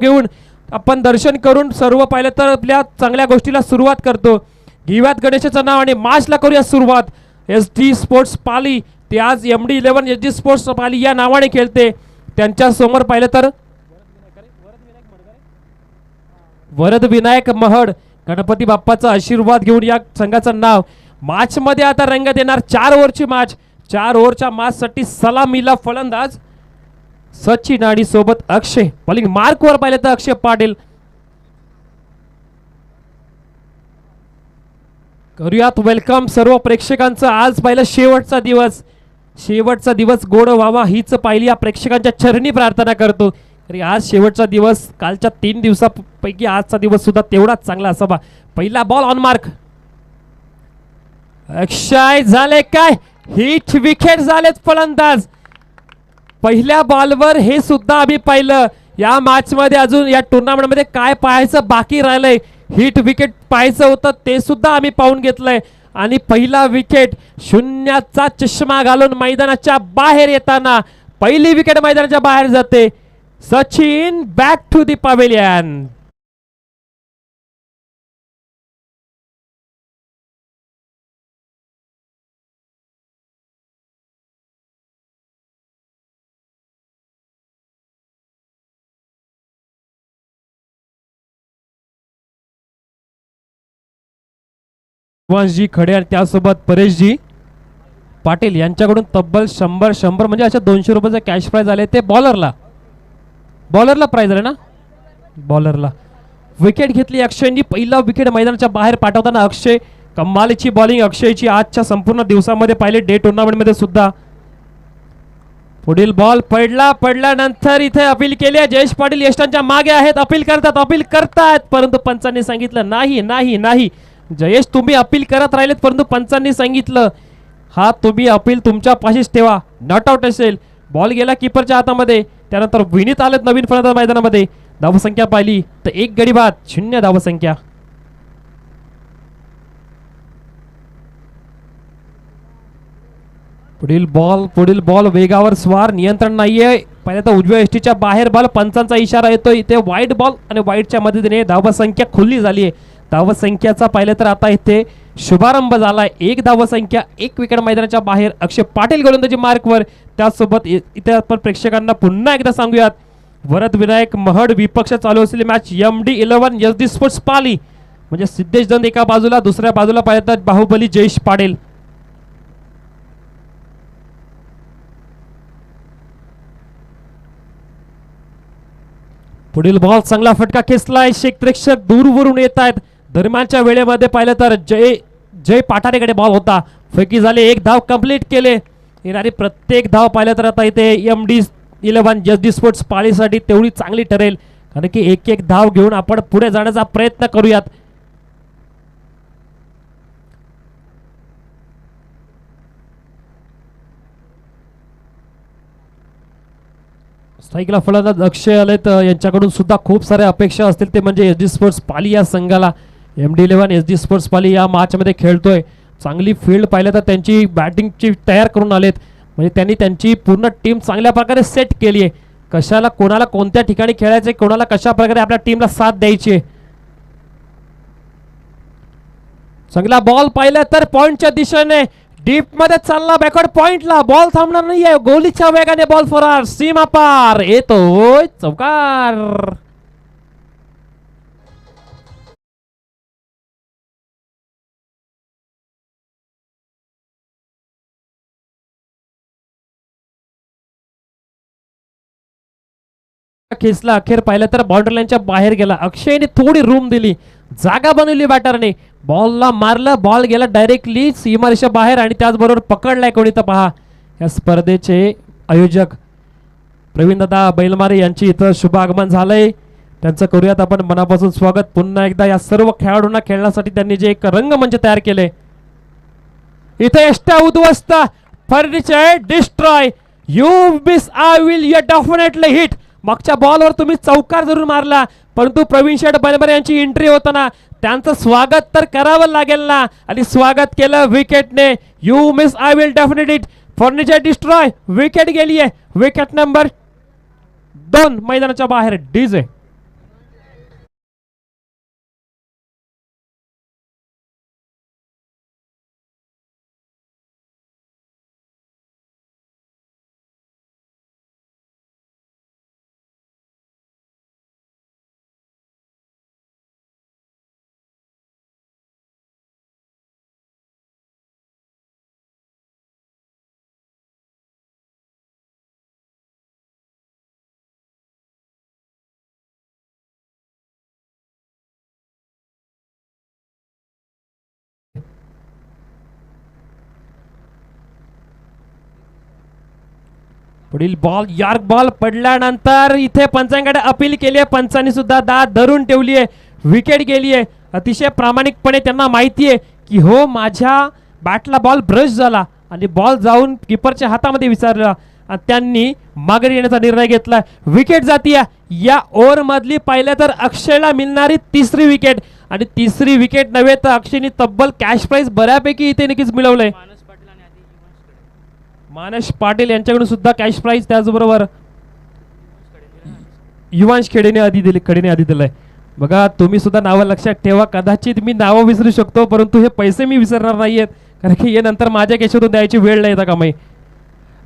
घेऊन आपण दर्शन करून सर्व पाहिलं तर आपल्या चांगल्या गोष्टीला सुरुवात करतो. घेऊयात गणेशाचं नाव आणि मॅचला करूया सुरुवात. SD स्पोर्ट्स पाली ते आज MD11 SD स्पोर्ट्स पाली या नावाने खेळते. त्यांच्या समोर पाहिलं तर वरद विनायक महड गणपती बाप्पाचा आशीर्वाद घेऊन या संघाचं नाव मॅच मध्ये आता रंगत येणार. 4 ओव्हरची मॅच. 4 ओव्हरच्या मॅच साठी सलामीला फलंदाज सचिन आणि सोबत अक्षय. बॉलिंग मार्क वर पाहिलं तर अक्षय पाटील. करूयात वेलकम सर्व प्रेक्षकांचं. आज पाहिलं शेवटचा दिवस. शेवटचा दिवस गोड व्हावा हीच पाहिली या प्रेक्षकांच्या चरणी प्रार्थना करतो. तरी आज शेवटचा दिवस. कालच्या 3 दिवसापैकी आजचा दिवस सुद्धा तेवढाच चांगला असावा. पहिला बॉल ऑन मार्क. अक्षय झाले काय हिट विकेट झालेत फलंदाज. पहिल्या बॉलवर हे सुद्धा आम्ही पाहिलं. या मॅच मध्ये अजून या टुर्नामेंट मध्ये काय पाहायचं बाकी राहिलंय. हिट विकेट पाहायचं होतं ते सुद्धा आम्ही पाहून घेतलंय. आणि पहिला विकेट शून्याचा चष्मा घालून मैदानाच्या बाहेर येताना पहिली विकेट मैदानाच्या बाहेर जाते. Sachin back to the pavilion. जी खडे आणि त्यासोबत परेशजी पाटील यांच्याकडून तब्बल 100 म्हणजे अशा 200 रुपयाचा कॅश प्राइज आले. ते बॉलरला प्राइज आले ना. बॉलरला विकेट घेतली अक्षयनी. पहिला विकेट मैदानाच्या बाहेर पाठवताना अक्षय कमालीची बॉलिंग अक्षयची आजच्या संपूर्ण दिवसामध्ये पाहिले डे टुर्नामेंट मध्ये सुद्धा. पुढील बॉल पडल्यानंतर इथे अपील केली. जयेश पाटील यष्टांच्या मागे आहेत. अपील करतात परंतु पंचांनी सांगितलं नाही. जयेश तुम्ही अपील करत राहिलेत परंतु पंचांनी सांगितलं हा तुम्ही अपील तुमच्या पाशीच ठेवा. नॉट आउट असेल. बॉल गेला कीपरच्या हातामध्ये. त्यानंतर विनीत आलेत नवीन फलंदाज मैदानामध्ये. धावसंख्या पाहिली तर 1 गडी बाद 0 धावसंख्या. पुढील बॉल वेगावर स्वार. नियंत्रण नाहीये. पहिल्या तर उजव्या एसटीच्या बाहेर बॉल. पंचांचा इशारा येतो इथे वाईड बॉल आणि वाईडच्या मदतीने धावसंख्या खुल्ली झाली आहे. धावसंख्याचा पाहिलं तर आता इथे शुभारंभ झालाय. 1 धावसंख्या 1 विकेट मैदानाच्या बाहेर. अक्षय पाटील गोलंदाजी मार्कवर. त्यासोबत इथे आपण प्रेक्षकांना पुन्हा एकदा सांगूयात वरद विनायक महड विपक्ष चालू असलेली match MD11 SD sports Pali म्हणजे सिद्धेश दंद एका बाजूला. दुसऱ्या बाजूला पाहिलं तर बाहुबली जयेश पाटील. पुढील बॉल चांगला फटका खेचलाय. शेख प्रेक्षक दूरवरून येत आहेत. दरम्यानच्या वेळेमध्ये पाहिलं तर जय पाठारेकडे बॉल होता. फैकी झाले. 1 धाव कंप्लीट केले. येणारी प्रत्येक धाव पाहिलं तर आता इथे MD11 SD स्पोर्ट्स पालीसाठी तेवढी चांगली ठरेल. कारण की 1 धाव घेऊन आपण पुढे जाण्याचा प्रयत्न करूयात. स्ट्राईकला फलंदाज अक्षय आलेत. यांच्याकडून सुद्धा खूप साऱ्या अपेक्षा असतील ते म्हणजे SD स्पोर्ट्स पाली या संघाला. MD11 SD स्पोर्ट्स पाली या मॅच मध्ये खेळतोय. चांगली फील्ड पाहिलं तर त्यांची बॅटिंगची तयार करून आलेत. म्हणजे त्यांनी त्यांची पूर्ण टीम चांगल्या प्रकारे सेट केली आहे. कशाला कोणाला कोणत्या ठिकाणी खेळायचे कोणाला कशा प्रकारे आपल्या टीमला साथ द्यायची. चांगला बॉल पाहिलं तर पॉइंटच्या दिशेने डीप मध्ये चालला. बॅकवर्ड पॉइंटला बॉल थांबणार नाहीये. गोलीच्या वेगाने बॉल फरार. सीमा पार येतोय चौकार. खेचला. अखेर पाहिलं तर बाउंड्री लाईनच्या बाहेर गेला. अक्षयने थोडी रूम दिली. जागा बनवली बॅटरने. बॉलला मारलं. बॉल गेला डायरेक्टली सीमारेषा बाहेर आणि त्याचबरोबर पकडलाय कोणी तर पहा. या स्पर्धेचे आयोजक प्रवीण दादा बैलमारे यांची इथं शुभ आगमन झालंय. त्यांचं करूयात आपण मनापासून स्वागत. पुन्हा एकदा या सर्व खेळाडूंना खेळण्यासाठी त्यांनी जे एक रंगमंच तयार केले. इथे एष्टा उद्ध्वस्त. Furniture destroy. You miss I will you definitely hit. मागच्या बॉलवर तुम्ही चौकार जरूर मारला परंतु प्रवीण शेठ बैलमारे यांची एंट्री होताना त्यांचं स्वागत तर करावं लागेल ना. आणि स्वागत केलं विकेटने. You miss I will definitely hit. Furniture destroy. Wicket गेली आहे. विकेट नंबर 2 मैदानाच्या बाहेर. डीजे पुढील बॉल यॉर्क बॉल पडल्यानंतर इथे पंचांकडे अपील केली आहे. पंचांनी सुद्धा दाद धरून ठेवली आहे. विकेट गेली आहे. अतिशय प्रामाणिकपणे त्यांना माहिती आहे की हो माझ्या बॅटला बॉल ब्रश झाला आणि बॉल जाऊन किपरच्या हातामध्ये विचारला आणि त्यांनी माघारी येण्याचा निर्णय घेतला. विकेट जातीय या ओव्हर मधली पाहिलं तर अक्षयला मिळणारी तिसरी विकेट आणि तिसरी विकेट नव्हे तर अक्षयने तब्बल कॅश प्राइज बऱ्यापैकी इथे नक्कीच मिळवलंय. मानस पाटील यांच्याकडून सुद्धा कॅश प्राइज त्याचबरोबर युवांश खेडेने आधी दिलंय. बघा तुम्ही सुद्धा नावं लक्षात ठेवा. कदाचित मी नावं विसरू शकतो परंतु हे पैसे मी विसरणार नाहीयेत कारण की हे नंतर माझ्या केशातून द्यायची वेळ नाही येता कामाई.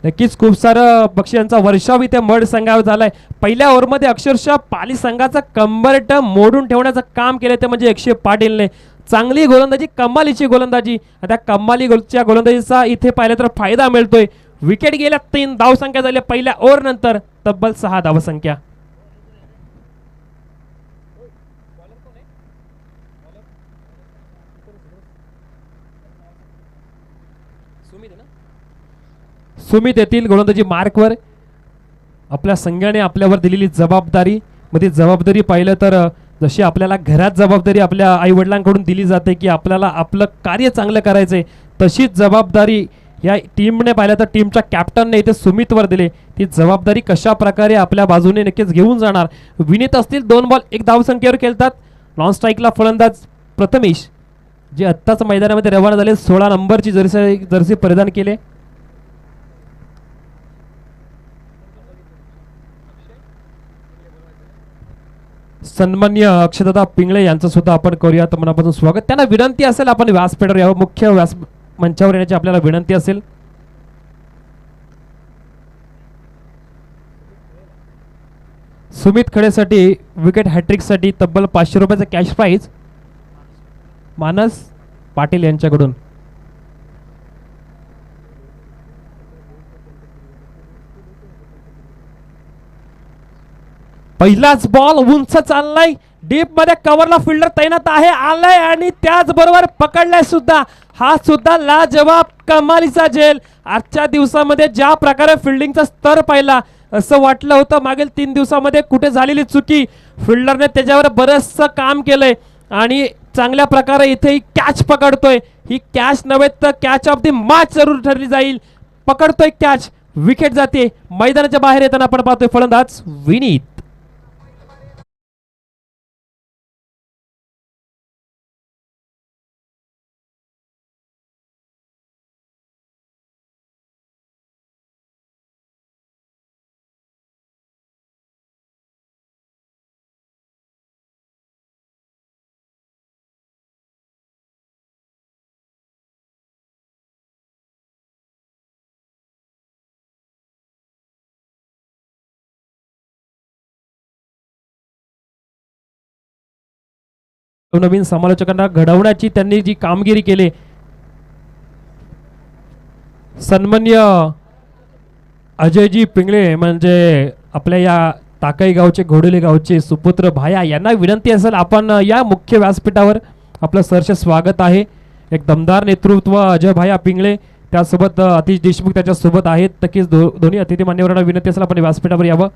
नक्कीच खूप सारं बक्षिसांचा वर्षाव इथे मड संघावर झालाय. पहिल्या ओव्हरमध्ये अक्षरशः पाली संघाचा कंबरट मोडून ठेवण्याचं काम केलं ते म्हणजे अक्षय पाटीलने. चांगली गोलंदाजी कमालीची गोलंदाजी. त्या कमालीच्या गोलंदाजीचा इथे पाहिलं तर फायदा मिळतोय. विकेट गेल्या 3 धावसंख्या झाल्या पहिल्या ओव्हर नंतर तब्बल 6 धावसंख्या. सुमित येथील गोलंदाजी मार्कवर. आपल्या संघाने आपल्यावर दिलेली जबाबदारी मध्ये जबाबदारी पाहिलं तर जशी आपल्याला घरात जबाबदारी आपल्या आई वडिलांकडून दिली जाते की आपल्याला आपलं कार्य चांगलं करायचंय तशीच जबाबदारी या टीमने पाहिलं तर टीमच्या कॅप्टनने इथे सुमितवर दिली. ती जबाबदारी कशा प्रकारे आपल्या बाजूने नक्कीच घेऊन जाणार. विनीत असतील 2 बॉल 1 धावसंख्येवर खेळतात. नॉन स्ट्राईकला फलंदाज प्रथमेश जे आत्ताच मैदानामध्ये रवाना झाले 16 नंबरची जर्सी परिधान केले. सन्मान्य अक्षयदादा पिंगळे यांचं सुद्धा आपण करूयात मनापासून स्वागत. त्यांना विनंती असेल आपण व्यासपीठावर यावं. मुख्य मंचावर येण्याची आपल्याला विनंती असेल. सुमित खडेसाठी विकेट हॅट्रिकसाठी तब्बल 500 रुपयाचा कॅश प्राइज मानस पाटील यांच्याकडून. पहिलाच बॉल उंच चाललाय. डीप मध्ये कव्हरला फिल्डर तैनात आहे. आलाय आणि त्याचबरोबर पकडलाय सुद्धा. हा सुद्धा लाजवाब कमालीचा झेल. आजच्या दिवसामध्ये ज्या प्रकारे फिल्डिंगचा स्तर पाहिला असं वाटलं होतं मागील 3 दिवसामध्ये कुठे झालेली चुकी. फिल्डरने त्याच्यावर बरंचसं काम केलंय आणि चांगल्या प्रकारे इथे कॅच पकडतोय. ही कॅच नव्हे तर कॅच ऑफ द मॅच जरूर ठरली जाईल. पकडतोय कॅच. विकेट जाते. मैदानाच्या बाहेर येताना आपण पाहतोय फलंदाज विनीत. नवीन समालोचकांना घडवण्याची त्यांनी जी कामगिरी केली. सन्मान्य अजयजी पिंगळे म्हणजे आपल्या या ताकई गावचे घोडेले गावचे सुपुत्र भाया यांना विनंती असेल आपण या मुख्य व्यासपीठावर आपलं सहर्ष स्वागत आहे. एक दमदार नेतृत्व अजय भाया पिंगळे त्यासोबत अतिश देशमुख त्याच्यासोबत आहेत. नक्कीच दोन्ही अतिथी मान्यवरांना विनंती असेल आपण व्यासपीठावर यावं.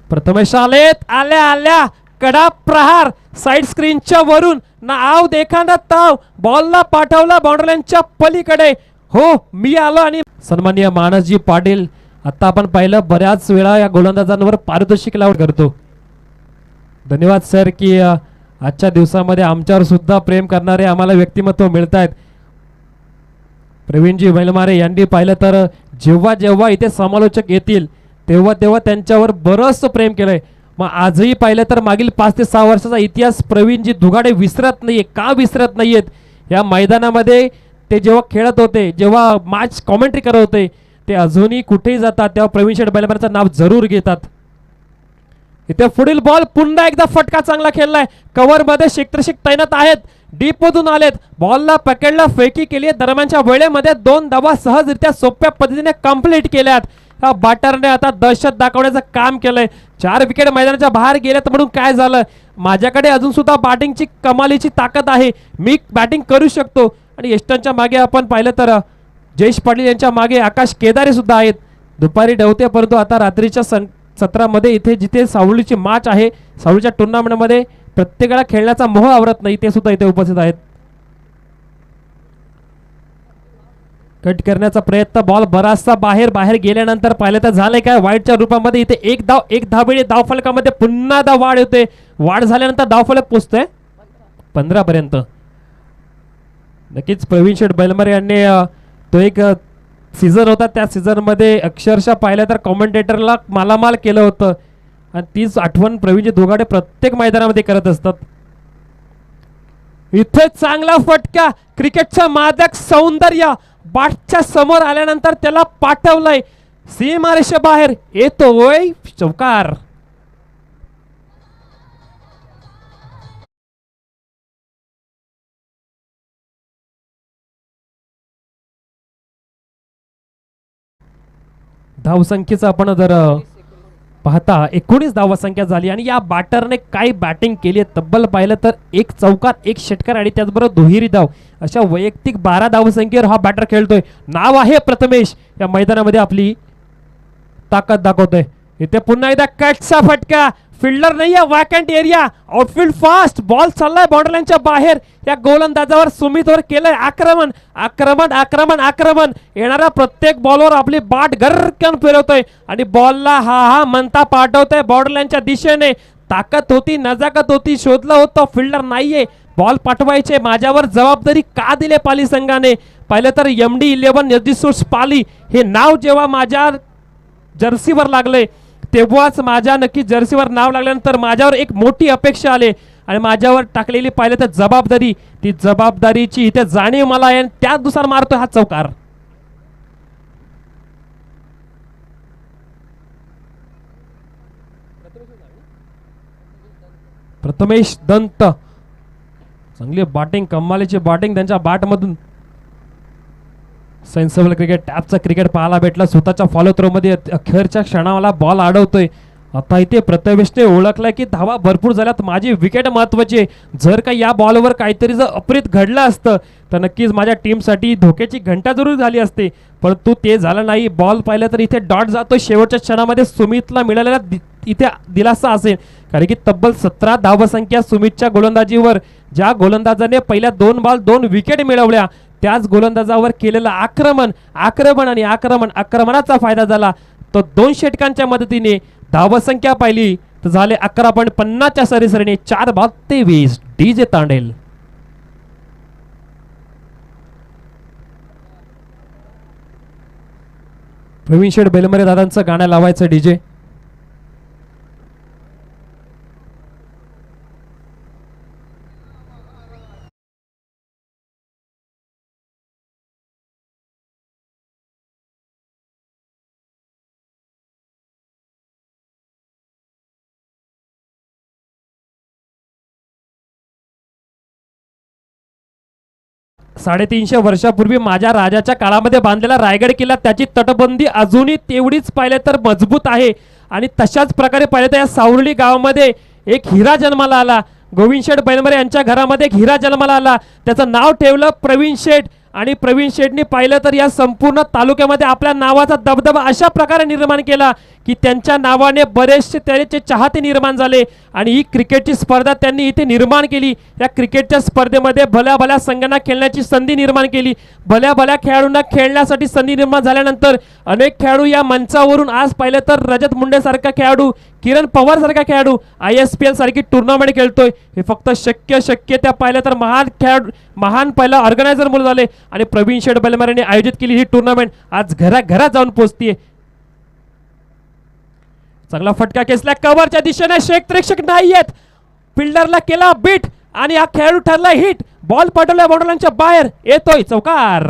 प्रथमेश आल्या कडा प्रहार साइड स्क्रीनच्या वरून नाव देखाना ताव बॉलला पाठवला बाउंड्रीलाईनच्या पलीकडे. हो मी आलो आणि सन्माननीय मानसजी पाटील आता आपण पाहिलं बऱ्याच वेळा या गोलंदाजांवर पारितोषिक लावून करतो. धन्यवाद सर की आजच्या दिवसामध्ये आमच्यावर सुद्धा प्रेम करणारे आम्हाला व्यक्तिमत्व मिळत आहेत. प्रवीणजी मैलमारे यांनी पाहिलं तर जेव्हा जेव्हा इथे समालोचक येतील तेव्हा तेव्हा त्यांच्यावर बरंचसं प्रेम केलंय. मग आजही पाहिलं तर मागील 5 ते 6 वर्षाचा इतिहास प्रवीणजी धुगाडे विसरत नाहीये. का विसरत नाहीयेत? या मैदानामध्ये ते जेव्हा खेळत होते जेव्हा मॅच कॉमेंट्री करत होते ते अजूनही कुठेही जातात तेव्हा प्रवीण शेठ बैलमारेचं नाव जरूर घेतात. इथे पुढील बॉल पुन्हा एकदा फटका चांगला खेळलाय. कव्हर मध्ये शेखत्रशिक तैनात आहेत. डीप मधून आलेत. बॉलला पकडला फेकी केली. दरम्यानच्या वेळेमध्ये 2 धावा सहजरित्या सोप्या पद्धतीने कंप्लीट केल्यात. हा बॅटरने आता दहशत दाखवण्याचं काम केलंय. 4 विकेट मैदानाच्या बाहेर गेल्यात म्हणून काय झालं? माझ्याकडे अजून सुद्धा बॅटिंगची कमालीची ताकद आहे. मी बॅटिंग करू शकतो. आणि यष्टांच्या मागे आपण पाहिलं तर जयेश पाटील यांच्या मागे आकाश केदारे सुद्धा आहेत. दुपारी ठेवते परंतु आता रात्रीच्या सत्रामध्ये इथे जिथे सावळीची मॅच आहे, सावळीच्या टुर्नामेंटमध्ये प्रत्येकाला खेळण्याचा मोह आवरत नाही, ते सुद्धा इथे उपस्थित आहेत. कट करण्याचा प्रयत्न, बॉल बराचसा बाहेर गेल्यानंतर पाहिलं तर झालंय काय, वाईटच्या रूपामध्ये इथे एक धाबेळी धावफलकामध्ये पुन्हा वाढ होते. वाढ झाल्यानंतर धावफलक पोचतोय 15 पर्यंत. नक्कीच प्रवीण शेठ बैलमरे यांनी तो एक सीझन होता, त्या सीझन मध्ये अक्षरशः पाहिलं तर कॉमेंटेटरला मालामाल केलं होतं आणि तीच आठवण प्रवीणजी दोघाडे प्रत्येक मैदानामध्ये करत असतात. इथे चांगला फटका, क्रिकेटचं मादक सौंदर्य बॅटच्या समोर आल्यानंतर त्याला पाठवलंय सीमारेषे बाहेर, येतोय चौकार. धावसंख्येचा आपण जर पाहता 19 धावसंख्या झाली आणि या बॅटरने काय बॅटिंग केली आहे, तब्बल पाहिलं तर एक चौकार, एक षटकार आणि त्याचबरोबर दुहेरी धाव, अशा वैयक्तिक 12 धावसंख्येवर हा बॅटर खेळतोय. नाव आहे प्रथमेश, या मैदानामध्ये आपली ताकद दाखवतोय. इथे पुन्हा एकदा कटचा फटका, फिल्डर नाही आहे, vacant area, outfield fast, ball चाललाय बाउंड्रीच्या बाहेर. या गोलंदाजावर सुमितवर केलंय आक्रमण, आक्रमण आक्रमण आक्रमण. येणाऱ्या प्रत्येक बॉलवर आपली बाट गरकन फिरवतोय आणि बॉलला हा म्हणता पाठवतोय बाउंड्रीच्या दिशेने. ताकद होती, नजाकत होती, शोधलं होतं, फिल्डर नाहीये, बॉल पाठवायचे, माझ्यावर जबाबदारी का दिले पाली संघाने. पाहिलं तर MD11 यदिसूस पाली हे नाव जेव्हा माझ्या जर्सीवर लागले तेव्हाच माझ्या नक्की जर्सीवर नाव लागल्यानंतर माझ्यावर एक मोठी अपेक्षा आली आणि माझ्यावर टाकलेली पाहिलं तर जबाबदारी, ती जबाबदारीची इथे जाणीव मला आहे, त्यानुसार मारतोय हा चौकार. प्रथमेश दंत, चांगली बॅटिंग, कमालीची बॅटिंग त्यांच्या बॅटमधून. सेन्सिबल क्रिकेट, टॅपचा क्रिकेट पाहायला भेटला. स्वतःच्या फॉलो थ्रो मध्ये अखेरच्या क्षणाला बॉल अडवतोय. आता इथे प्रथमेशने ओळखलाय की धावा भरपूर झाल्यात, माझी विकेट महत्वाची. जर का या बॉलवर काहीतरी जर अप्रित घडलं असतं तर नक्कीच माझ्या टीमसाठी धोक्याची घंटा जरूर झाली असते, परंतु ते झालं नाही. बॉल पाहिलं तर इथे डॉट जातो. शेवटच्या क्षणामध्ये सुमितला मिळालेला इथे दिलासा असेल, कारण की तब्बल 17 धावसंख्या सुमितच्या गोलंदाजीवर. ज्या गोलंदाजाने पहिल्या 2 बॉल 2 विकेट मिळवल्या त्याच गोलंदाजावर केलेलं आक्रमण, आक्रमण आणि आक्रमण, आक्रमणाचा फायदा झाला. तो 2 षटकांच्या मदतीने धावसंख्या पाहिली तर झाले 11.50च्या सरीसरीने 4 बॉल 23. डीजे तांडेल. प्रवीण शेठ बैलमरे दादांचं गाणं लावायचं डीजे. साडेतीनशे वर्षापूर्वी माझ्या राजाच्या काळामध्ये बांधलेला रायगड किल्ला, त्याची तटबंदी अजूनही तेवढीच पाहिले तर मजबूत आहे. आणि तशाच प्रकारे पाहिले तर या सावळी गावामध्ये एक हिरा जन्माला आला. गोविंद शेठ बैलमरे यांच्या घरामध्ये एक हिरा जन्माला आला, त्याचं नाव ठेवलं प्रवीण शेठ. आणि प्रवीण शेठनी पाहिलं तर या संपूर्ण तालुक्यामध्ये आपल्या नावाचा दबदबा अशा प्रकारे निर्माण केला की त्यांच्या नावाने बरेचसे त्याचे चाहते निर्माण झाले. आणि ही क्रिकेटची स्पर्धा त्यांनी इथे निर्माण केली. या क्रिकेटच्या स्पर्धेमध्ये भल्या भल्या संघांना खेळण्याची संधी निर्माण केली. भल्या भल्या खेळाडूंना खेळण्यासाठी संधी निर्माण झाल्यानंतर अनेक खेळाडू या मंचावरून आज पाहिलं तर रजत मुंडे सारखा खेळाडू, किरण पवार सारखा खेळाडू ISPL सारखी टुर्नामेंट खेळतोय. हे फक्त शक्य त्या पाहिलं तर महान खेळाडू, महान पहिला ऑर्गनायझर मुलं झाले. आणि प्रवीण शेठ बैलमरेने आयोजित केली ही टुर्नामेंट आज घराघरात जाऊन पोहोचतीये. चांगला फटका खेचला कव्हरच्या दिशेने, शेख प्रेक्षक नाहीयेत, फिल्डरला केला बीट आणि हा खेळाडू ठरला हिट. बॉल पाठवला बाउंड्रीच्या बाहेर, येतोय चौकार.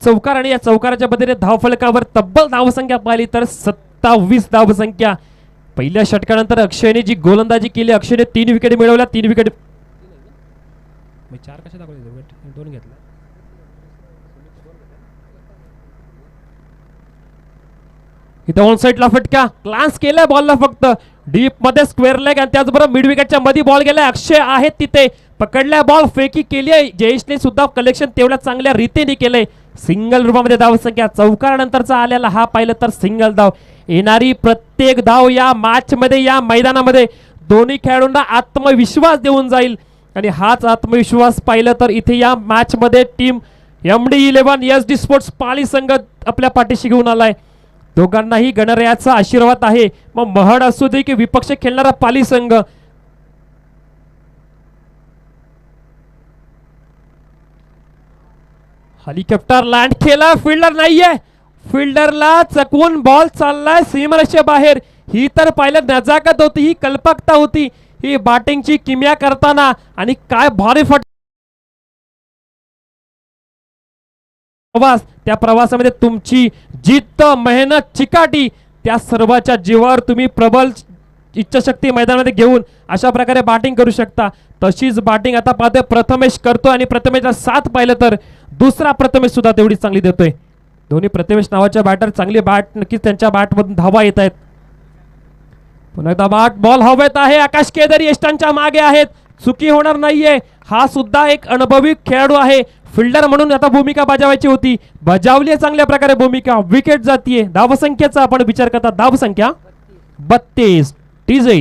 चौकार आणि या चौकाराच्या बदले धावफलकावर तब्बल धावसंख्या पाहिली तर 27 धावसंख्या. पहिल्या षटकानंतर अक्षयने जी गोलंदाजी केली, अक्षयने 3 विकेट मिळवल्या. 3 विकेट 4 कशा दाखवले, 2 घेतला. इथं ऑन साईडला फटका, ग्लान्स केलाय बॉलला फक्त डीप मध्ये स्क्वेअर लेग आणि त्याचबरोबर मिड विकेटच्या मध्ये बॉल गेलाय. अक्षय आहेत तिथे, पकडलाय बॉल, फेकी केली आहे. जयेशने सुद्धा कलेक्शन तेवढ्या चांगल्या रीतीने केलंय. सिंगल रूपामध्ये धावसंख्या, चौकारानंतरचा आलेला हा पाहिलं तर सिंगल धाव. येणारी प्रत्येक धाव या मॅच मध्ये, या मैदानामध्ये दोन्ही खेळाडूंना आत्मविश्वास देऊन जाईल आणि हाच आत्मविश्वास पाहिलं तर इथे या मॅच मध्ये team MD11 SD sports Pali संघ आपल्या पाठीशी घेऊन आलाय. दोघांनाही गणरायाचा आशीर्वाद आहे, मग महड असू दे की विपक्ष खेळणारा पाली संघ. हेलिकॉप्टर लँड केला, फिल्डर नाहीये, फिल्डरला चकवून बॉल चाललाय सीमारेषेच्या बाहेर. ही तर पाहिलं नजाकत होती, ही कल्पकता होती ही बॅटिंगची किमया करताना. आणि काय भारी प्रवास, त्या प्रवासामध्ये तुमची जिद्द, मेहनत, चिकाटी, त्या सर्वाच्या जीवावर तुम्ही प्रबल इच्छाशक्ती मैदानामध्ये घेऊन अशा प्रकारे बॅटिंग करू शकता. तशीच बॅटिंग आता पाहतोय प्रथमेश करतो आणि प्रथमेशला साथ पाहिलं तर दुसरा प्रथमेश सुद्धा तेवढीच चांगली देतोय. दोन्ही प्रथमेश नावाच्या बॅटर चांगली बॅट, नक्कीच त्यांच्या बॅटमधून धावा येत आहेत. पुन्हा एकदा बॅट बॉल हवेत आहे, आकाश केदारी यष्टांच्या मागे आहेत, चुकी होणार नाहीये. हा सुद्धा एक अनुभवी खेळाडू आहे, फिल्डर म्हणून आता भूमिका बजावायची होती, बजावली आहे चांगल्या प्रकारे भूमिका. विकेट जातीये. धावसंख्येचा आपण विचार करता, धावसंख्या 32. टीजे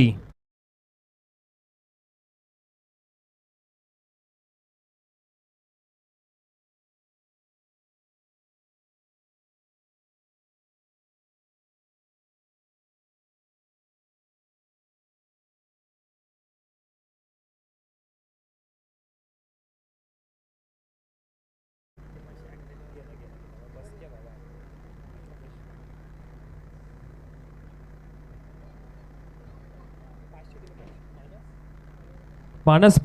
मानस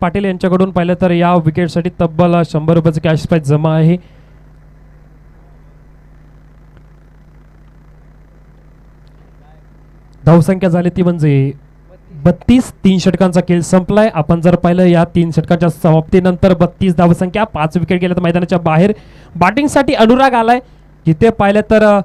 पाटील यांच्याकडून पाहिलं तर या विकेटसाठी तब्बल 100 रुपयाचं कॅश प्राइज जमा आहे. धावसंख्या झाली ती म्हणजे 32. 3 षटकांचा खेळ संपलाय. आपण जर पाहिलं या 3 षटकांच्या समाप्तीनंतर 32 धावसंख्या, 5 विकेट गेल्या तर मैदानाच्या बाहेर. बॅटिंगसाठी अनुराग आलाय, जिथे पाहिलं तर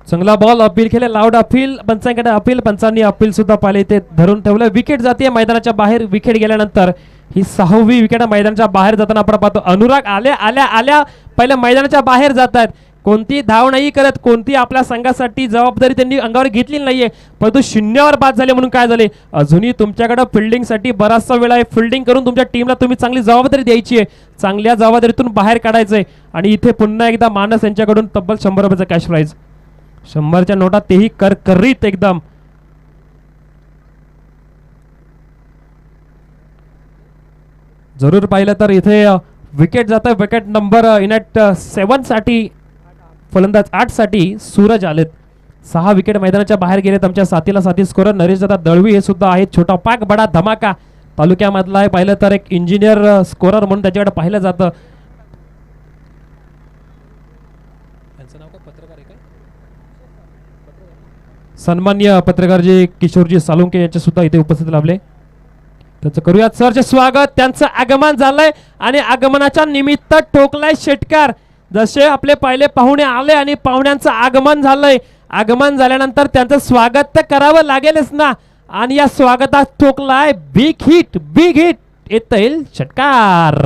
चांगला बॉल, अपील केले, लाऊड अपील, पंचांकडे अपील, पंचांनी अपील सुद्धा पाहिले, ते धरून ठेवलं. विकेट जाते मैदानाच्या बाहेर. विकेट गेल्यानंतर ही 6वी विकेट मैदानाच्या बाहेर जाताना आपण पाहतो. अनुराग आल्या आल्या आल्या पहिले मैदानाच्या बाहेर जात आहेत, कोणती धाव नाही करत, कोणती आपल्या संघासाठी जबाबदारी त्यांनी अंगावर घेतली नाहीये, परंतु शून्यावर बाद झाले. म्हणून काय झाले, अजूनही तुमच्याकडे फिल्डिंगसाठी बराचसा वेळ आहे. फिल्डिंग करून तुमच्या टीमला तुम्ही चांगली जबाबदारी द्यायची आहे, चांगल्या जबाबदारीतून बाहेर काढायचंय. आणि इथे पुन्हा एकदा मानस यांच्याकडून तब्बल 100 रुपयाचा कॅश प्राइज, 100च्या नोटा, तेही करकरीत एकदम. जरूर पाहिलं तर इथे विकेट जात आहे. विकेट नंबर इनॅट 7 साठी, फलंदाज 8 साठी सूरज आलेत. 6 विकेट मैदानाच्या बाहेर गेलेत. आमच्या साथीला साथी स्कोरर नरेश दादा दळवी हे सुद्धा आहेत. छोटा पाक बडा धमाका तालुक्यामधला आहे. पाहिलं तर एक इंजिनियर स्कोरर म्हणून त्याच्याकडे पाहिलं जातं. सन्मान्य पत्रकार जे किशोरजी सालुंके यांचे सुद्धा इथे उपस्थित लाभले. त्यांचं करूयात सरचे स्वागत. त्यांचं आगमन झालंय आणि आगमनाच्या निमित्त ठोकलाय षटकार. जसे आपले पहिले पाहुणे आले आणि पाहुण्यांचं आगमन झालंय, आगमन झाल्यानंतर त्यांचं स्वागत तर करावं लागेलच ना. आणि या स्वागतात ठोकलाय बिग हिट, बिग हिट येतील षटकार.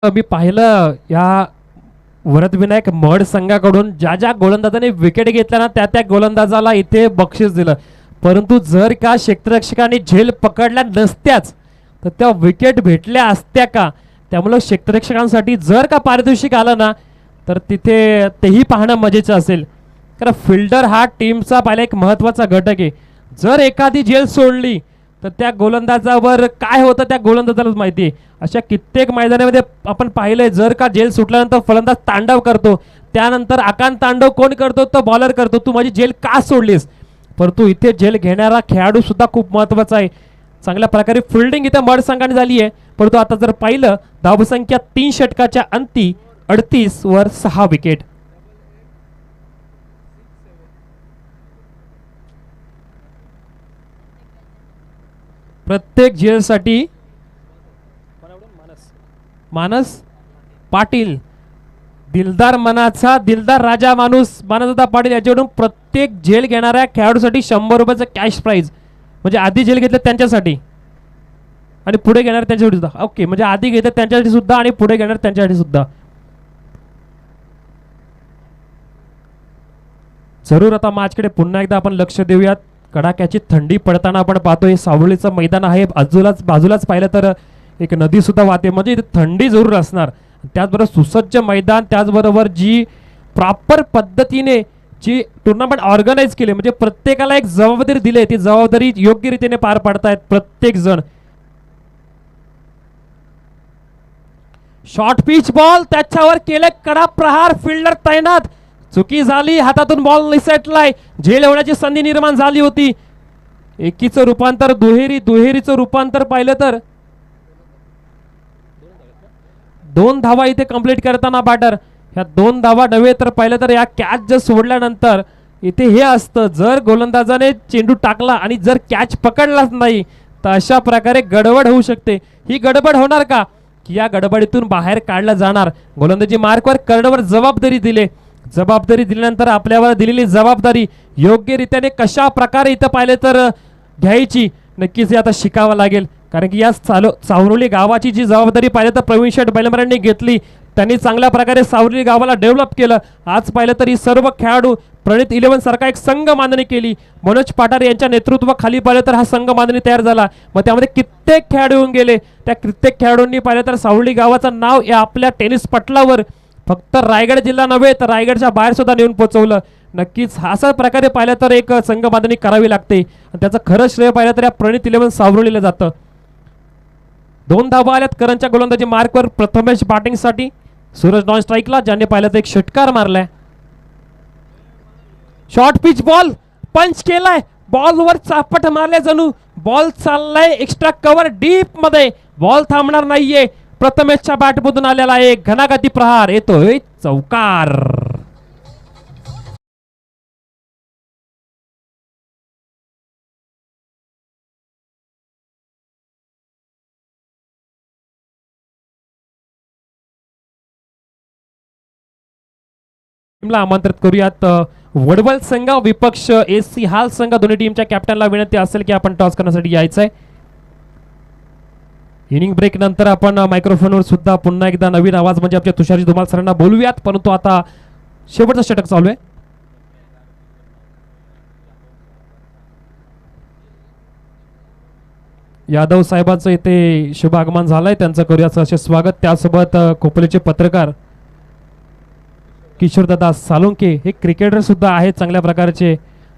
मी पाहिलं या वरदविनायक महड संघाकडून ज्या ज्या गोलंदाजाने विकेट घेतल्या ना, त्या त्या गोलंदाजाला इथे बक्षीस दिलं. परंतु जर का क्षेत्ररक्षकांनी झेल पकडल्या नसत्याच तर त्या विकेट भेटल्या असत्या का. त्यामुळे क्षेत्ररक्षकांसाठी जर का पारितोषिक आलं ना तर तिथे तेही पाहणं मजेचं असेल. कारण फिल्डर हा टीमचा पहिला एक महत्त्वाचा घटक आहे. जर एखादी झेल सोडली तर त्या गोलंदाजावर काय होतं त्या गोलंदाजालाच माहिती आहे. अशा कित्येक मैदानामध्ये आपण पाहिलंय, जर का झेल सुटल्यानंतर फलंदाज तांडव करतो, त्यानंतर आकांत तांडव कोण करतो, तर बॉलर करतो, तू माझी झेल का सोडलीस. परंतु इथे झेल घेणारा खेळाडू सुद्धा खूप महत्वाचा आहे. चांगल्या प्रकारे फिल्डिंग इथे मड संघाने झाली आहे. परंतु आता जर पाहिलं धावसंख्या 3 षटकाच्या अंती 38 वर 6 विकेट. प्रत्येक झेलसाठी मानस पाटील, दिलदार मनाचा दिलदार राजा माणूस मानसदादा पाटील याच्याकडून प्रत्येक झेल घेणाऱ्या खेळाडूसाठी 100 रुपयाचं कॅश प्राइज. म्हणजे आधी झेल घेतलं त्यांच्यासाठी आणि पुढे घेणार त्यांच्यासाठी सुद्धा. ओके, म्हणजे आधी घेतात त्यांच्यासाठी सुद्धा आणि पुढे घेणार त्यांच्यासाठी सुद्धा. जरूर आता मॅचकडे पुन्हा एकदा आपण लक्ष देऊयात. कडाक्याची थंडी पडताना आपण पाहतो. हे सावळीचं मैदान आहे, बाजूलाच पाहिलं तर एक नदी सुद्धा वाहते, म्हणजे इथे थंडी जरूर असणार. त्याचबरोबर सुसज्ज मैदान, त्याचबरोबर जी प्रॉपर पद्धतीने जी टुर्नामेंट ऑर्गनाईज केली, म्हणजे प्रत्येकाला एक जबाबदारी दिली, ती जबाबदारी योग्य रीतीने पार पाडतायत प्रत्येक जण. शॉर्ट पिच बॉल, त्याच्यावर केले कडा प्रहार, फिल्डर तैनात, चुकी झाली, हातातून बॉल निसटलाय, झेल होण्याची संधी निर्माण झाली होती. एकीचं रूपांतर दुहेरीचं रूपांतर पाहिलं तर 2 धावा इथे कंप्लीट करताना बॅटर. ह्या 2 धावा नव्हे तर पाहिलं तर या कॅच जर सोडल्यानंतर इथे हे असतं, जर गोलंदाजाने चेंडू टाकला आणि जर कॅच पकडलाच नाही तर अशा प्रकारे गडबड होऊ शकते. ही गडबड होणार का, की या गडबडीतून बाहेर काढला जाणार. गोलंदाजी मार्कवर कर्णवर जबाबदारी दिल्यानंतर आपल्यावर दिलेली जबाबदारी योग्य रीतीने कशा प्रकारे इथं पाहिले तर घ्यायची, नक्कीच हे आता शिकावं लागेल. कारण की या सावरोली गावाची जी जबाबदारी पाहिलं तर प्रवीण शेठ बैलमरांनी घेतली. त्यांनी चांगल्या प्रकारे सावरोली गावाला डेव्हलप केलं. आज पाहिलं तर ही सर्व खेळाडू प्रणित 11 सारखा एक संघ बांधणी केली. मनोज पाटार यांच्या नेतृत्वाखाली पाहिलं तर हा संघ बांधणी तयार झाला. मग त्यामध्ये कित्येक खेळाडू येऊन गेले. त्या कित्येक खेळाडूंनी पाहिलं तर सावरोली गावाचं नाव या आपल्या टेनिस पटलावर फक्त रायगड जिल्हा नव्हे तर रायगडच्या बाहेर सुद्धा नेऊन पोहोचवलं. नक्कीच अशा प्रकारे पाहिलं तर एक संघ बांधणी करावी लागते आणि त्याचं खरं श्रेय पाहिलं तर या प्रणित 11 सावरोलीला जातं. 2 धावा आल्यात करणच्या गोलंदाजी मार्कवर. प्रथमेश बॅटिंगसाठी, सूरज नॉन स्ट्राईकला, ज्याने पाहिलं तर एक षटकार मारलाय. शॉर्ट पिच बॉल पंच केलाय, बॉलवर चापट मारले, जणू बॉल चाललाय एक्स्ट्रा कव्हर डीप मध्ये, बॉल थांबणार नाहीये. प्रथमेशच्या बॅटमधून आलेला एक घनाघाती प्रहार, येतोय चौकार. आमंत्रित करूयात वडवल संघ विपक्ष एसी हाल संघ. दोन्ही टीमच्या कॅप्टनला विनंती असेल की आपण टॉस करण्यासाठी यायचंय. इनिंग ब्रेक नंतर आपण मायक्रोफोनवर सुद्धा पुन्हा एकदा नवीन आवाज म्हणजे आमच्या तुषारजी धुमाल सरांना बोलूयात. परंतु आता शेवटचा षटक चालू आहे. यादव साहेबांचं इथे शुभ आगमन झालंय, त्यांचं करूयाचं असे स्वागत. त्यासोबत खोपोलीचे पत्रकार किशोरदादा सालुंके हे क्रिकेटर सुद्धा आहेत चांगल्या प्रकारचे,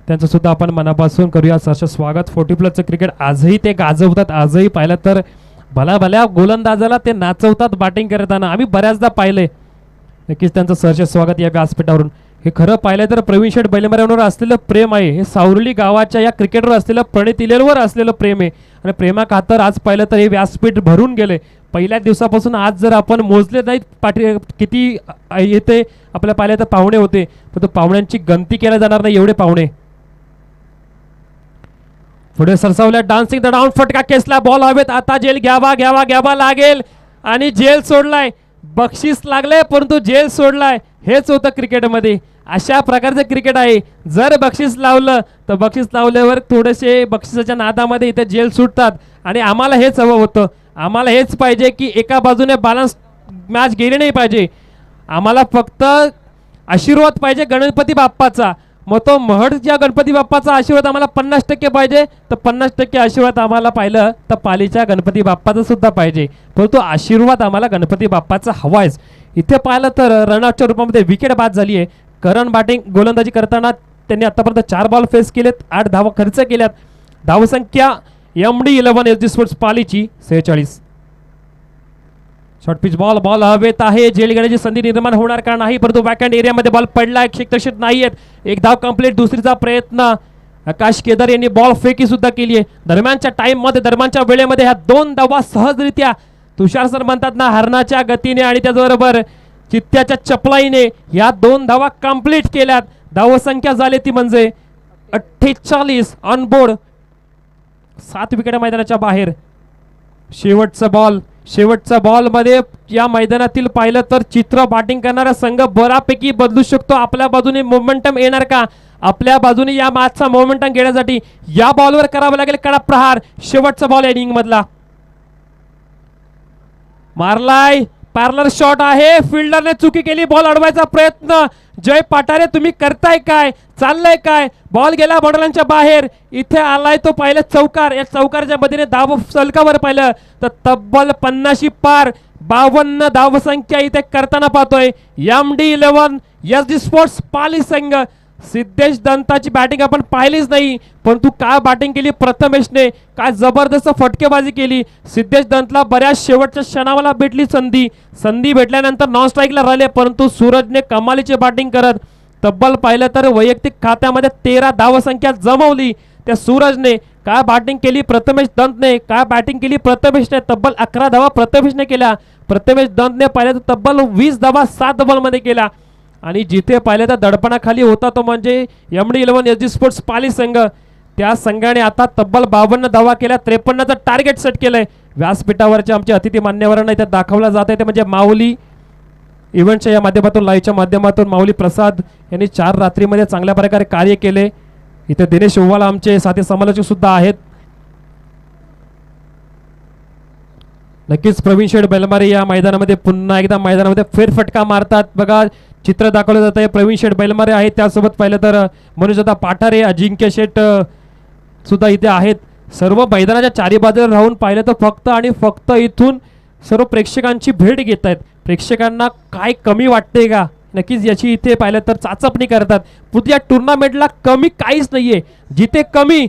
त्यांचं सुद्धा आपण मनापासून करूया असं स्वागत. 40+ क्रिकेट आजही ते गाजवतात. आजही पाहिलं तर भल्या गोलंदाजाला ते नाचवतात बॅटिंग करताना, आम्ही बऱ्याचदा पाहिले. नक्कीच त्यांचं सहर्ष स्वागत या व्यासपीठावरून. हे खरं पाहिलं तर प्रवीण शेठ बैलमऱ्यांवर असलेलं प्रेम आहे, हे सावरोली गावाच्या या क्रिकेटवर असलेलं प्रणित 11वर असलेलं प्रेम आहे. आणि प्रेमा खातर आज पाहिलं तर हे व्यासपीठ भरून गेले. पहिल्या दिवसापासून आज जर आपण मोजले नाहीत किती येते आपल्या पाहिलं तर पाहुणे होते, पण पाहुण्यांची गणती केल्या जाणार नाही एवढे पाहुणे. पुढे सरसावल्या डान्सिंग द डाऊन, फटका केसला, बॉल हवेत. आता जेल घ्यावा लागेल आणि जेल सोडलाय. बक्षीस लागले परंतु जेल सोडलाय. हेच होतं क्रिकेटमध्ये, अशा प्रकारचं क्रिकेट आहे. जर बक्षीस लावलं तर बक्षीस लावल्यावर थोडेसे बक्षिसाच्या नादामध्ये इथे जेल सुटतात आणि आम्हाला हेच हवं होतं. आम्हाला हेच पाहिजे की एका बाजूने बॅलन्स मॅच गेली नाही पाहिजे. आम्हाला फक्त आशीर्वाद पाहिजे गणपती बाप्पाचा. मग तो महडच्या गणपती बाप्पाचा आशीर्वाद आम्हाला 50% पाहिजे, तर 50% आशीर्वाद आम्हाला पाहिलं तर पालीच्या गणपती बाप्पाचा सुद्धा पाहिजे. परंतु आशीर्वाद आम्हाला गणपती बाप्पाचा हवायच. इथे पाहिलं तर रनआउटच्या रूपामध्ये विकेट बाद झाली आहे. करण बॅटिंग गोलंदाजी करताना त्यांनी आतापर्यंत 4 बॉल फेस केलेत, 8 धावा खर्च केल्यात. धावसंख्या MD11 SD स्पोर्ट्स पालीची 46. शॉर्ट पिच बॉल हवेत आहे, झेल घेण्याची संधी निर्माण होणार का नाही, परंतु बॅकहँड एरियामध्ये बॉल पडलाय, क्षेत्रक्षेत नाहीयेत. एक धाव कंप्लीट, दुसरीचा प्रयत्न. आकाश केदार यांनी बॉल फेकी सुद्धा केली आहे. दरम्यानच्या टाइम मध्ये, दरम्यानच्या वेळेमध्ये ह्या 2 धावा सहजरित्या तुषार सर म्हणतात ना, हरणाच्या गतीने आणि त्याचबरोबर चित्त्याच्या चपलाईने या 2 धावा कंप्लीट केल्यात. धावसंख्या झाली ती म्हणजे 48 ऑन बोर्ड. 7 विकेट मैदानाच्या बाहेर. शेवटचा बॉल मध्ये या मैदानातील पाहिलं तर चित्र बॅटिंग करणारा संघ बऱ्यापैकी बदलू शकतो. आपल्या बाजूने मोमेंटम येणार का? आपल्या बाजूने या मॅचचा मोमेंटम घेण्यासाठी या बॉलवर करावं लागेल कडा प्रहार. शेवटचा बॉल इनिंग मधला मारलाय, पॅरलर शॉट आहे, फिल्डरने चुकी केली, बॉल अडवायचा प्रयत्न. जय पाटारे तुम्ही करताय काय, चाललंय काय? बॉल गेला बॉर्डरलाईनच्या बाहेर, इथे आलाय तो पाहिलं चौकार. या चौकारच्या मदतीने धाव सलकावर पाहिलं तर तब्बल 50 पार, 52 धावसंख्या इथे करताना पाहतोय MD11 SD स्पोर्ट्स पाली संघ. सिद्धेश दंताची बॅटिंग आपण पाहिलीच नाही, परंतु काय बॅटिंग केली प्रथमेशने, काय जबरदस्त फटकेबाजी केली. सिद्धेश दंतला बऱ्याच शेवटच्या क्षणाला भेटली संधी भेटल्यानंतर नॉन स्ट्राईकला राहिले, परंतु सूरजने कमालीची बॅटिंग करत तब्बल पाहिलं तर वैयक्तिक खात्यामध्ये 13 धावसंख्या जमवली त्या सूरजने. काय बॅटिंग केली प्रथमेश दंतने, काय बॅटिंग केली प्रथमेशने. तब्बल 11 धावा प्रथमेशने केल्या. प्रथमेश दंतने पाहिलं तर तब्बल 20 धावा 7 बॉलमध्ये केल्या. आणि जिथे पाहिलं तर दडपणाखाली होता तो म्हणजे MD11 SD स्पोर्ट्स पाली संघ. त्या संघाने आता तब्बल 52 धावा केल्या, 53चं टार्गेट सेट केलंय. व्यासपीठावरचे आमचे अतिथी मान्यवरांना इथे दाखवला जात आहे ते म्हणजे माऊली इव्हेंटच्या या माध्यमातून, लाईव्हच्या माध्यमातून माऊली प्रसाद यांनी 4 रात्रीमध्ये चांगल्या प्रकारे कार्य केले. इथे दिनेश ओवाला आमचे साथी समालोचक सुद्धा आहेत. नक्कीच प्रवीण शेठ बैलमारे या मैदानामध्ये पुन्हा एकदा मैदानामध्ये फेरफटका मारतात. बघा चित्र दाखवलं जात आहे, प्रवीण शेठ बैलमारे आहेत, त्यासोबत पाहिलं तर मनोजदा पाठारे, अजिंक्य शेठ सुद्धा इथे आहेत. सर्व मैदानाच्या चारी बाजूला राहून पाहिलं तर फक्त आणि फक्त इथून सर्व प्रेक्षकांची भेट घेत आहेत. प्रेक्षकांना काय कमी वाटते का, नक्कीच याची इथे पाहिलं तर चाचपणी करतात. पुढच्या टुर्नामेंटला कमी काहीच नाहीये, जिथे कमी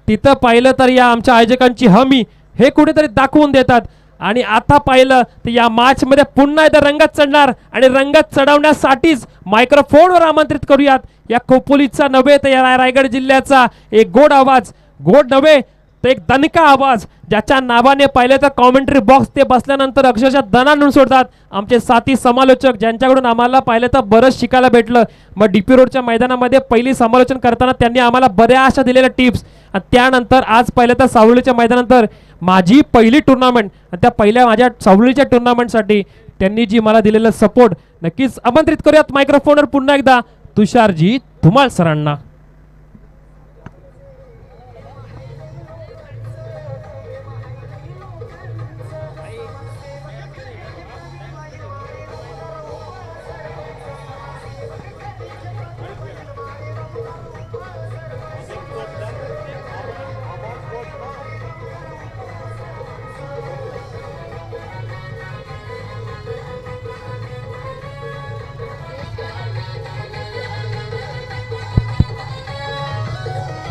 तिथं पाहिलं तर या आमच्या आयोजकांची हमी हे कुठेतरी दाखवून देतात. आणि आता पाहिलं तर या मॅच मध्ये पुन्हा एकदा रंगत चढणार आणि रंगत चढवण्यासाठीच मायक्रोफोनवर आमंत्रित करूयात या खोपोलीचा नव्हे तर या रायगड जिल्ह्याचा एक गोड आवाज, गोड नव्हे तर एक दणका आवाज, ज्याच्या नावाने पाहिलं तर कॉमेंट्री बॉक्स ते बसल्यानंतर अक्षरशः दणानून सोडतात आमचे साथी समालोचक, ज्यांच्याकडून आम्हाला पाहिलं तर बरंच शिकायला भेटलं. मग DP रोडच्या मैदानामध्ये पहिली समालोचन करताना त्यांनी आम्हाला बऱ्याचशा दिलेल्या टिप्स, आणि त्यानंतर आज पाहिलं तर सावलीच्या मैदानानंतर माझी पहिली टुर्नामेंट, त्या पहिल्या माझ्या सावलीच्या टुर्नामेंटसाठी त्यांनी जी मला दिलेलं सपोर्ट, नक्कीच आमंत्रित करूयात मायक्रोफोनवर पुन्हा एकदा तुषारजी धुमाळ सरांना.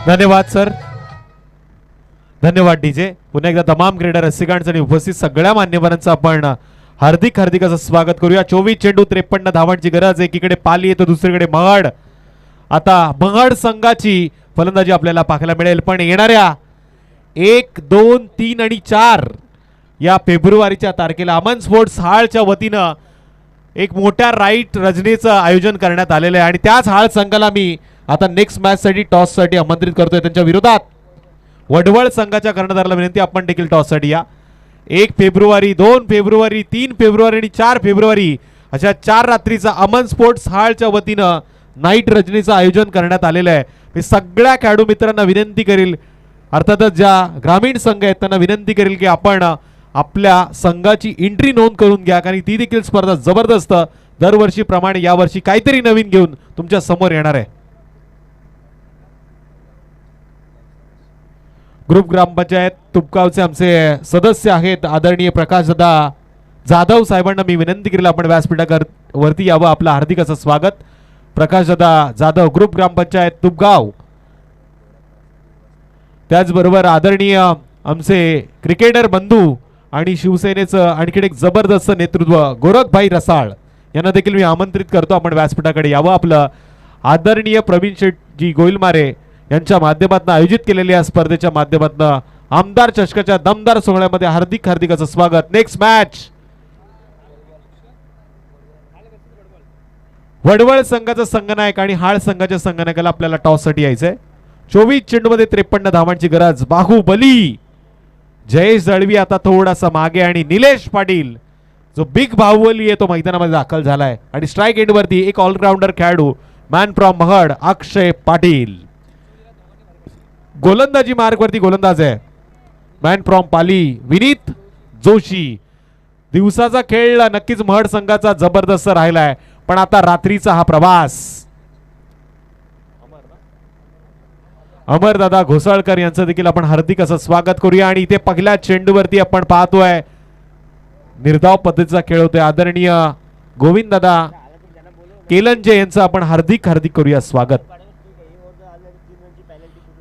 धन्यवाद सर, धन्यवाद डीजे. पुन्हा एकदा तमाम क्रीडा रसिकांचं आणि उपस्थित सगळ्या मान्यवरांचं आपण हार्दिक हार्दिक असं स्वागत करूया. 24 चेंडू 53 धावांची गरज. एकीकडे पाली येतो, दुसरीकडे महड. आता महड संघाची फलंदाजी आपल्याला पाहायला मिळेल, पण येणाऱ्या 1, 2, 3 आणि 4 या फेब्रुवारीच्या तारखेला अमन स्पोर्ट्स हाळच्या वतीनं एक मोठ्या राईट रजनीचं आयोजन करण्यात आलेलं आहे. आणि त्याच हाळ संघाला मी आता नेक्स्ट मॅच साठी टॉस साठी आमंत्रित करतोय. त्यांच्या विरोधात वडवळ संघाच्या कर्णधाराला विनंती, आपण देखील टॉस साठी या. 1 फेब्रुवारी, 2 फेब्रुवारी, 3 फेब्रुवारी आणि 4 फेब्रुवारी अशा 4 रात्रीचा अमन स्पोर्ट्स हाळच्या वतीनं नाईट रजनीचं आयोजन करण्यात आलेलं आहे. मी सगळ्या खेळाडू मित्रांना विनंती करेल, अर्थातच ज्या ग्रामीण संघ आहेत त्यांना विनंती करेल की आपण आपल्या संघाची एंट्री नोंद करून घ्या, कारण ती देखील स्पर्धा जबरदस्त दरवर्षीप्रमाणे यावर्षी काहीतरी नवीन घेऊन तुमच्या समोर येणार आहे. ग्रुप ग्रामपंचायत तुपगावचे आमचे सदस्य आहेत आदरणीय प्रकाशदादा जाधव साहेबांना मी विनंती करेल आपण व्यासपीठावरती यावं. आपलं हार्दिक असं स्वागत. प्रकाशदादा जाधव, ग्रुप ग्रामपंचायत तुपगाव. त्याचबरोबर आदरणीय आमचे क्रिकेटर बंधू आणि शिवसेनेचं आणखीन एक जबरदस्त नेतृत्व गोरखभाई रसाळ यांना देखील मी आमंत्रित करतो आपण व्यासपीठाकडे यावं. आपलं आदरणीय प्रवीण शेठजी गोईलमारे यांच्या माध्यमातून आयोजित केलेल्या या स्पर्धेच्या माध्यमातून आमदार चषकाच्या दमदार सोहळ्यामध्ये हार्दिक हार्दिक असं स्वागत. नेक्स्ट मॅच वडवळ संघाचा संघनायक आणि हाळ संघाच्या संघनायकाला आपल्याला टॉस साठी यायचंय. 24 चेंडूमध्ये 53 धावांची गरज. बाहुबली जयेश दळवी आता थोडासा मागे आणि निलेश पाटील जो बिग बाहुबली आहे तो मैदानामध्ये दाखल झालाय आणि स्ट्राईक एंड वरती एक ऑलराऊंडर खेळाडू मॅन फ्रॉम महड अक्षय पाटील. गोलंदाजी मार्ग वरती गोलंदाज आहे मॅन फ्रॉम पाली विनीत जोशी. दिवसाचा खेळ नक्कीच महड संघाचा जबरदस्त राहिलाय पण आता रात्रीचा हा प्रवास. अमरदादा घोसाळकर यांचं देखील आपण हार्दिक असं स्वागत करूया. आणि इथे पहिल्या चेंडूवरती आपण पाहतोय निर्धाव पद्धतीचा खेळ होतोय आदरणीय गोविंददादा केलंजे यांचं आपण हार्दिक हार्दिक करूया स्वागत.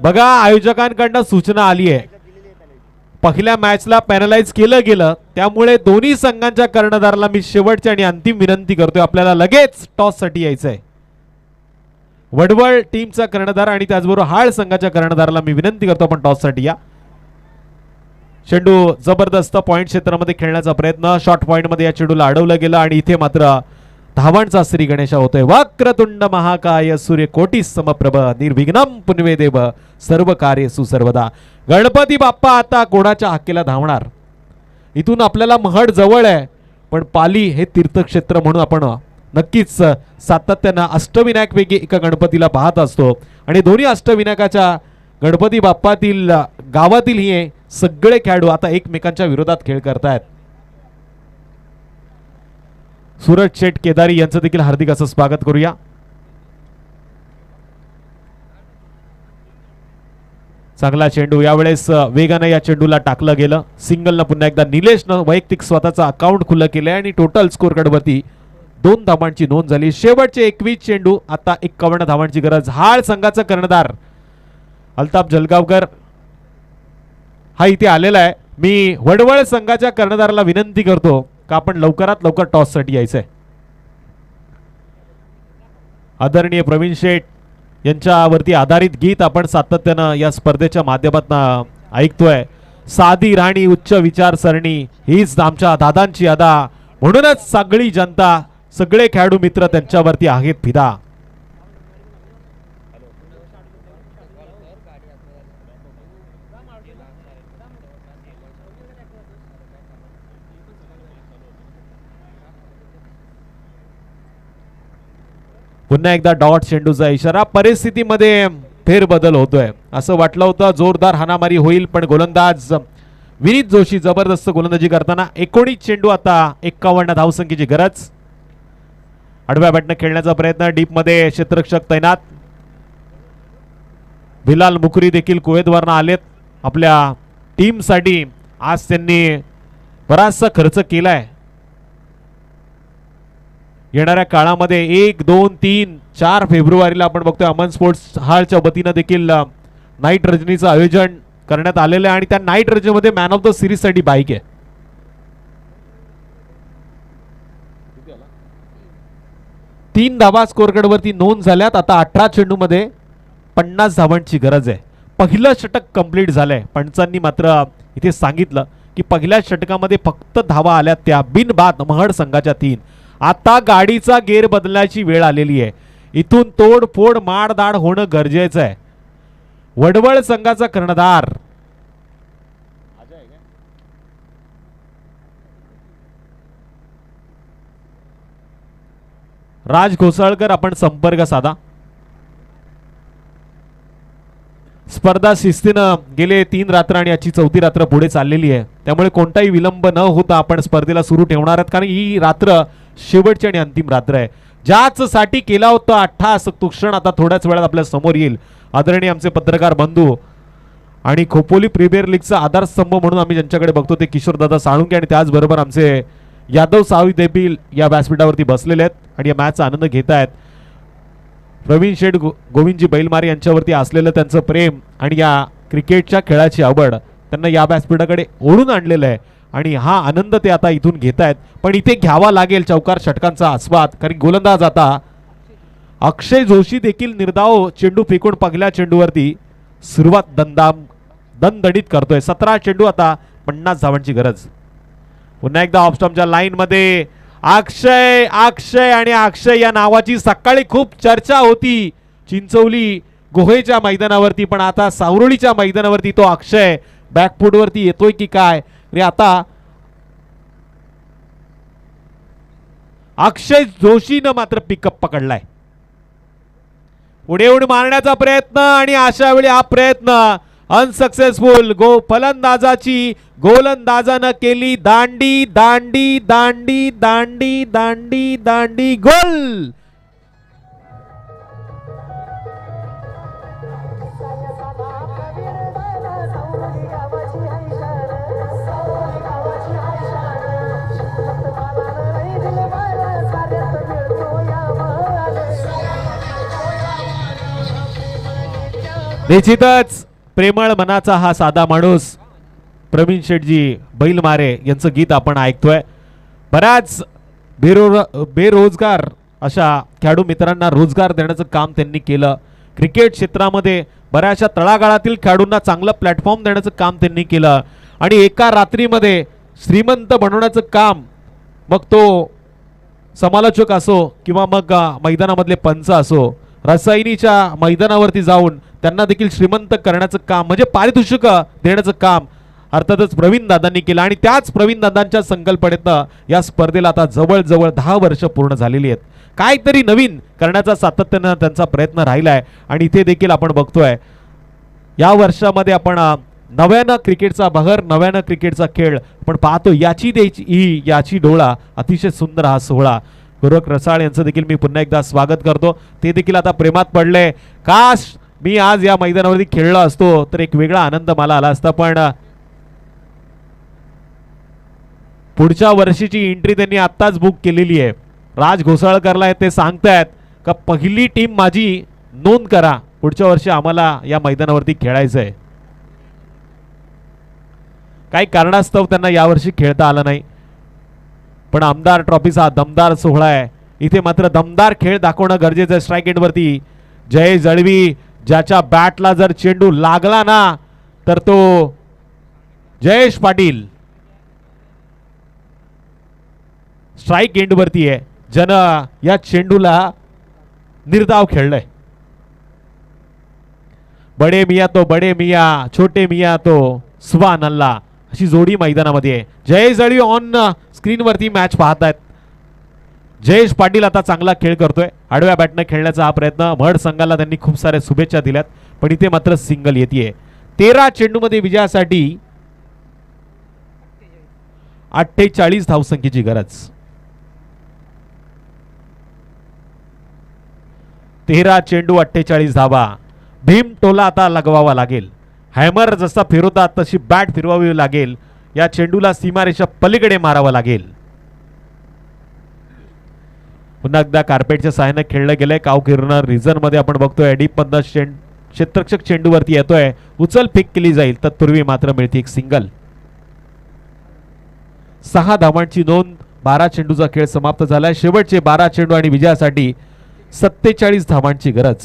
बघा आयोजकांकडनं सूचना आली आहे पहिल्या मॅचला पॅनलाइज केलं गेलं त्यामुळे दोन्ही संघांच्या कर्णधाराला मी शेवटची आणि अंतिम विनंती करतोय आपल्याला लगेच टॉस साठी यायचंय. वडवळ टीमचा कर्णधार आणि त्याचबरोबर हाळ संघाच्या कर्णधाराला मी विनंती करतो आपण टॉस साठी या. चेंडू जबरदस्त पॉइंट क्षेत्रामध्ये खेळण्याचा प्रयत्न शॉर्ट पॉइंट मध्ये या चेंडूला अडवलं गेलं आणि इथे मात्र धावांचा श्री गणेशा होतोय. वक्रतुंड महाकाय सूर्यकोटी समप्रभ निर्विघ्नम पुण्यदेव सर्व कार्येषु सर्वदा. गणपती बाप्पा आता कोणाच्या हक्केला धावणार. इथून आपल्याला महड जवळ आहे पण पाली हे तीर्थक्षेत्र म्हणून आपण नक्कीच सातत्यानं अष्टविनायकपैकी एका गणपतीला पाहत असतो आणि दोन्ही अष्टविनायकाच्या गणपती बाप्पातील गावातील हे सगळे खेळाडू आता एकमेकांच्या विरोधात खेळ करतायत. सूरज शेठ केदारी यांचं देखील हार्दिक असं स्वागत करूया. चांगला चेंडू यावेळेस वेगाने या चेंडूला टाकलं गेलं. सिंगलनं पुन्हा एकदा निलेशनं वैयक्तिक स्वतःचा अकाउंट खुलं केलंय आणि टोटल स्कोर कार्डवरती 2 धावांची नोंद झाली. शेवटचे 21 चेंडू आता 51 धावांची गरज. हाळ संघाचा कर्णधार अल्ताफ जलगावकर हा इथे आलेला आहे. मी वडवळ संघाच्या कर्णधाराला विनंती करतो का आपण लवकरात लवकर टॉस साठी यायचंय. आदरणीय प्रवीण शेठ यांच्यावरती आधारित गीत आपण सातत्यानं या स्पर्धेच्या माध्यमातून ऐकतोय. साधी राहणी उच्च विचारसरणी हीच आमच्या दादांची अदा म्हणूनच सगळी जनता सगळे खेळाडू मित्र त्यांच्यावरती आहेत फिदा. पुन्हा एकदा डॉट चेंडूचा इशारा. परिस्थितीमध्ये फेरबदल होतोय. असं वाटलं होतं जोरदार हाणामारी होईल पण गोलंदाज विनीत जोशी जबरदस्त गोलंदाजी करताना 19 चेंडू आता 51 धावसंख्येची गरज. आडव्या बॅटनं खेळण्याचा प्रयत्न. डीप मध्ये क्षेत्ररक्षक तैनात. बिलाल मुकरी देखील कुवेतवरनं आलेत आपल्या टीमसाठी. आज त्यांनी बराचसा खर्च केलाय. येणाऱ्या काळामध्ये 1, 2, 3, 4 फेब्रुवारीला आपण बघतोय अमन स्पोर्ट्स हाळच्या वतीनं देखील नाईट रजनीचं आयोजन करण्यात आलेलं आहे आणि त्या नाईट रजनीमध्ये मॅन ऑफ द सिरीज साठी बाईक आहे. 3 धावा स्कोर कार्ड वरती नोंद झाल्यात. आता 18 चेंडू मध्ये 50 धावांची गरज आहे. पहिलं षटक कंप्लीट झालंय. पंचांनी मात्र इथे सांगितलं की पहिल्या षटकामध्ये फक्त धावा आल्या त्या बिनबाद महड संघाच्या 3. आता गाडीचा गेअर बदलण्याची वेळ आलेली आहे. इथून तोडफोड मारदाड होणं गरजेचं आहे. वडवळ संघाचा कर्णधार राज घोसाळकर आपण संपर्क साधा. स्पर्धा शिस्तीनं गेले 3 रात्र आणि याची 4थी रात्र पुढे चाललेली आहे त्यामुळे कोणताही विलंब न होता आपण स्पर्धेला सुरू ठेवणार आहोत कारण ही रात्र शेवटची आणि अंतिम रात्र आहे. ज्याच साठी केला होता अट्टास तो क्षण आता थोड्याच वेळात आपल्या समोर येईल. आदरणीय आमचे पत्रकार बंधू आणि खोपोली प्रीमियर लीगचा आधारस्तंभ म्हणून आम्ही ज्यांच्याकडे बघतो ते किशोरदादा साळुंके आणि त्याचबरोबर आमचे यादव सावी देखील या व्यासपीठावरती बसलेले आहेत आणि या मॅचचा आनंद घेत आहेत. प्रवीण शेठ गोविंदजी बैलमारे यांच्यावरती असलेलं त्यांचं प्रेम आणि या क्रिकेटच्या खेळाची आवड त्यांना या व्यासपीठाकडे ओढून आणलेलं आहे आणि हा आनंद ते आता इथून घेत आहेत. पण इथे घ्यावा लागेल चौकार षटकांचा आस्वाद, कारण गोलंदाज आता अक्षय जोशी देखील निर्धाव चेंडू फेकून पहिल्या चेंडूवरती सुरुवात दणदणीत करतोय. 17 चेंडू, आता 50 धावांची गरज. पुन्हा एकदा ऑफस्टॉपच्या लाईन मध्ये अक्षय अक्षय आणि अक्षय या नावाची सकाळी खूप चर्चा होती चिंचवली गोहेच्या मैदानावरती, पण आता सावरोळीच्या मैदानावरती तो अक्षय बॅकफूटवरती येतोय की काय रे. आता अक्षय जोशीनं मात्र पिकअप पकडलाय. पुढे उडी मारण्याचा प्रयत्न आणि अशा वेळी हा प्रयत्न अनसक्सेसफुल. फलंदाजाची गोलंदाजानं केली दांडी दांडी दांडी दांडी दांडी दांडी गोल. निश्चितच प्रेमळ मनाचा हा साधा माणूस प्रवीण शेटजी बैलमारे यांचं गीत आपण ऐकतोय. बऱ्याच बेरोजगार अशा खेळाडू मित्रांना रोजगार देण्याचं काम त्यांनी केलं. क्रिकेट क्षेत्रामध्ये बऱ्याचशा तळागाळातील खेळाडूंना चांगलं प्लॅटफॉर्म देण्याचं काम त्यांनी केलं आणि एका रात्रीमध्ये श्रीमंत बनवण्याचं काम, मग तो समालोचक असो किंवा मग मैदानामधले पंच असो, रसायनीच्या मैदानावरती जाऊन त्यांना देखील श्रीमंत करण्याचं काम म्हणजे पारितोषिक देण्याचं काम अर्थातच प्रवीण दादांनी केलं. आणि त्याच प्रवीण दादांच्या संकल्पनेतनं या स्पर्धेला आता जवळजवळ 10 वर्ष पूर्ण झालेली आहेत. काहीतरी नवीन करण्याचा सातत्यानं त्यांचा प्रयत्न राहिलाय आणि इथे देखील आपण बघतोय या वर्षामध्ये आपण नव्यानं क्रिकेटचा बहर, नव्यानं क्रिकेटचा खेळ आपण पाहतो. याची डोळा अतिशय सुंदर हा सोहळा. गोरख रसाळ यांचं देखील मी पुन्हा एकदा स्वागत करतो. ते देखील आता प्रेमात पडले. काश मी आज या मैदानावरती खेळलो असतो तर एक वेगळा आनंद मला आला असता, पण पुढच्या वर्षीची एंट्री त्यांनी आत्ताच बुक केलेली आहे. राज घोसाळकरला ते सांगतायत का पहिली टीम माझी नोंद करा, पुढच्या वर्षी आम्हाला या मैदानावरती खेळायचंय. काही कारणास्तव त्यांना यावर्षी खेळता आलं नाही, पण आमदार ट्रॉफीचा दमदार सोहळा आहे. इथे मात्र दमदार खेळ दाखवणं गरजेचं आहे. स्ट्राइक एंडवरती जय जळवी, ज्याच्या बॅटला जर चेंडू लागला ना तर तो जयेश पाटील. स्ट्राइक एंडवरती आहे, ज्यानं या चेंडूला निर्धाव खेळलंय. बडे मिया तो बडे मिया, छोटे मिया तो सुभान अल्लाह, अशी जोडी मैदानामध्ये आहे. जयेश जळवी ऑन स्क्रीनवरती मॅच पाहतायत. जयेश पाटील आता चांगला खेळ करतोय. आडव्या बॅटनं खेळण्याचा हा प्रयत्न. महड संघाला त्यांनी खूप साऱ्या शुभेच्छा दिल्यात, पण इथे मात्र सिंगल येते. 13 चेंडूमध्ये विजयासाठी 48 धावसंख्येची गरज. 13 चेंडू 48 धावा. भीम टोला आता लगवावा लागेल. हॅमर जसा फिरवतात तशी बॅट फिरवावी लागेल. या चेंडूला सीमारेषा पलीकडे मारावं लागेल. पुन्हा एकदा कार्पेटच्या सहाय्याने खेळलं गेलंय. काव किर्नर रिझन मध्ये आपण बघतोय डीप मधनं क्षेत्ररक्षक चेंडूवरती येतोय. उचल फेक केली जाईल, तत्पूर्वी मात्र मिळते एक सिंगल. 6 धावांची नोंद. 12 चेंडूचा खेळ समाप्त झालाय. शेवटचे 12 चेंडू आणि विजयासाठी 47 धावांची गरज.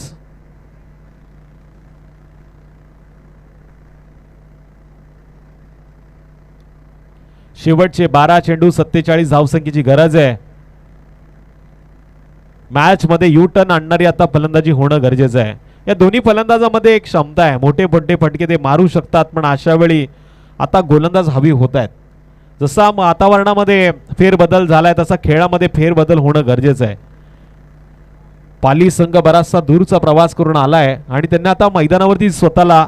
शेवटचे 12 चेंडू 47 धावसंख्येची गरज आहे. मॅच मध्ये यू टर्न आणणारी आता फलंदाजी होणं गरजेचं आहे. या दोन्ही फलंदाजामध्ये एक क्षमता आहे, मोठे मोठे फटके ते मारू शकतात, पण अशा वेळी आता गोलंदाज हवी होत आहेत. जसा वातावरणामध्ये फेरबदल झालाय तसा खेळामध्ये फेरबदल होणं गरजेचं आहे. पाली संघ बराचसा दूरचा प्रवास करून आलाय आणि त्यांनी आता मैदानावरती स्वतःला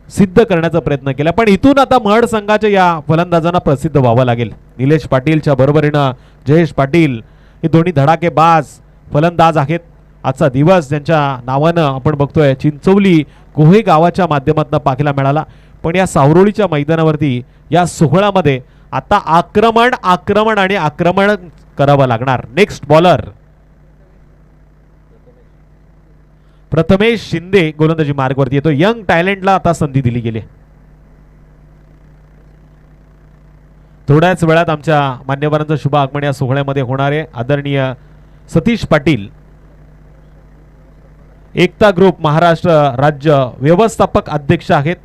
सिद्ध करण्याचा प्रयत्न केला, पण इथून आता महड संघाच्या या फलंदाजांना प्रसिद्ध व्हावं लागेल. निलेश पाटीलच्या बरोबरीनं जयेश पाटील हे दोन्ही धडाकेबाज फलंदाज आहेत. आजचा दिवस ज्यांच्या नावानं आपण बघतोय चिंचवली गोहे गावाच्या माध्यमातून पाहायला मिळाला, पण या सावरोळीच्या मैदानावरती या सोहळ्यामध्ये आता आक्रमण आक्रमण आणि आक्रमण करावं लागणार. नेक्स्ट बॉलर प्रथमेश शिंदे गोलंदाजी मार्गवरती येतो. यंग टॅलेंटला आता संधी दिली गेली. थोड्याच वेळात आमच्या मान्यवरांचं शुभ आगमन या सोहळ्यामध्ये होणार आहे. आदरणीय सतीश पाटील, एकता ग्रुप महाराष्ट्र राज्य व्यवस्थापक अध्यक्ष आहेत.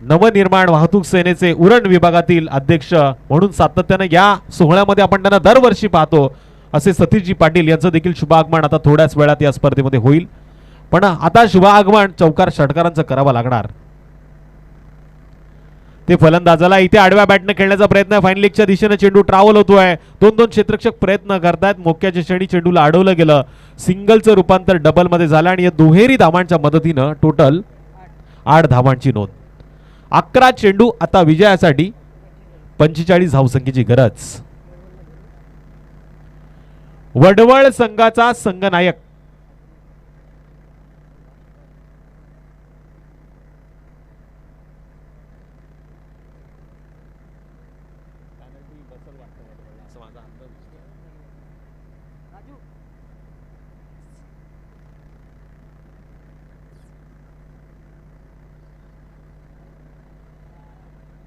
नवनिर्माण वाहतूक सेनेचे उरण विभागातील अध्यक्ष म्हणून सातत्याने या सोहळ्यामध्ये आपण त्यांना दरवर्षी पाहतो. असे सतीशजी पाटील यांचं देखील शुभ आगमन आता थोड्याच वेळात या स्पर्धेमध्ये होईल. पण आता शुभ आगमन चौकार षटकारांचं करावं लागणार. ते फलंदाजाला इथे आडव्या बॅटने खेळण्याचा प्रयत्न, फाईन लेगच्या दिशेने चेंडू ट्रॅव्हल होतोय. दोन क्षेत्ररक्षक प्रयत्न करतायत. मोक्याच्या क्षणी चेंडूला अडवलं गेलं. सिंगलचं रूपांतर डबल मध्ये झालं आणि या दुहेरी धावांच्या मदतीनं टोटल 8 धावांची नोंद. 11 चेंडू आता विजयासाठी, 45 धावसंख्येची गरज. वडवळ संघाचा संघनायक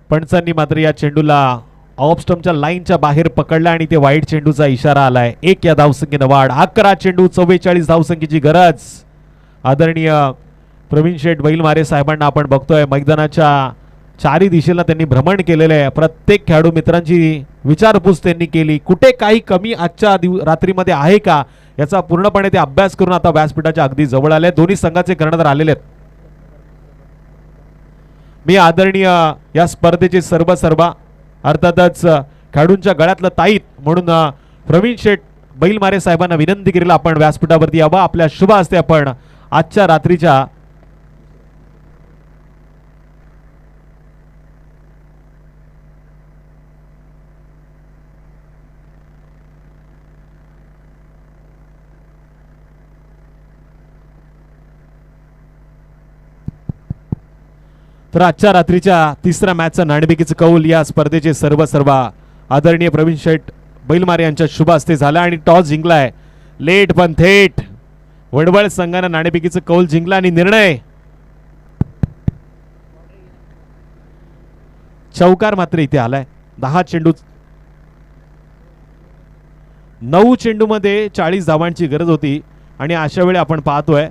पंचांनी मात्र या चेंडूला ऑफ स्टंपच्या लाईनच्या बाहेर पकडला आणि ते वाईट चेंडूचा इशारा आलाय. 1 या धावसंख्येनं वाढ. 11 चेंडू 44 धावसंख्येची गरज. आदरणीय प्रवीण शेठ बैलमारे साहेबांना आपण बघतोय मैदानाच्या चारी दिशेला त्यांनी भ्रमण केलेलं आहे. प्रत्येक खेळाडू मित्रांची विचारपूस त्यांनी केली. कुठे काही कमी आजच्या रात्रीमध्ये आहे का याचा पूर्णपणे ते अभ्यास करून आता व्यासपीठाच्या अगदी जवळ आले. दोन्ही संघाचे कर्णधार आलेले आहेत. मी आदरणीय या स्पर्धेचे सर्व अर्थातच खेळाडूंच्या गळ्यातलं ताईत म्हणून प्रवीण शेठ बैलमारे साहेबांना विनंती केलेला आपण व्यासपीठावरती यावं. आपल्या शुभ हस्ते आपण आजच्या रात्रीच्या तर आजच्या रात्रीच्या तिसऱ्या मॅचचं नाणेफेकीचं कौल या स्पर्धेचे सर्व आदरणीय प्रवीण शेठ बैलमारे यांच्या शुभ हस्ते झाला आणि टॉस जिंकलाय. लेट पण थेट वडवळ संघानं नाणेफेकीचं कौल जिंकला आणि निर्णय चौकार मात्र इथे आलाय. 10 चेंडू 9 चेंडू मध्ये 40 धावांची गरज होती आणि अशा वेळी आपण पाहतोय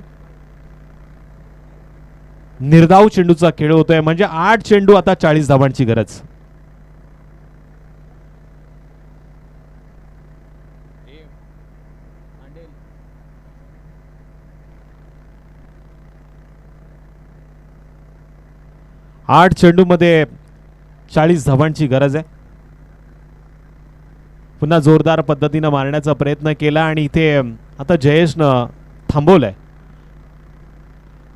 निर्धाव चेंडूचा खेळ होतोय. म्हणजे 8 चेंडू आता 40 धावांची गरज. आठ चेंडू मध्ये 40 धावांची गरज आहे. पुन्हा जोरदार पद्धतीने मारण्याचा प्रयत्न केला आणि इथे आता जयेशनं थांबवलंय.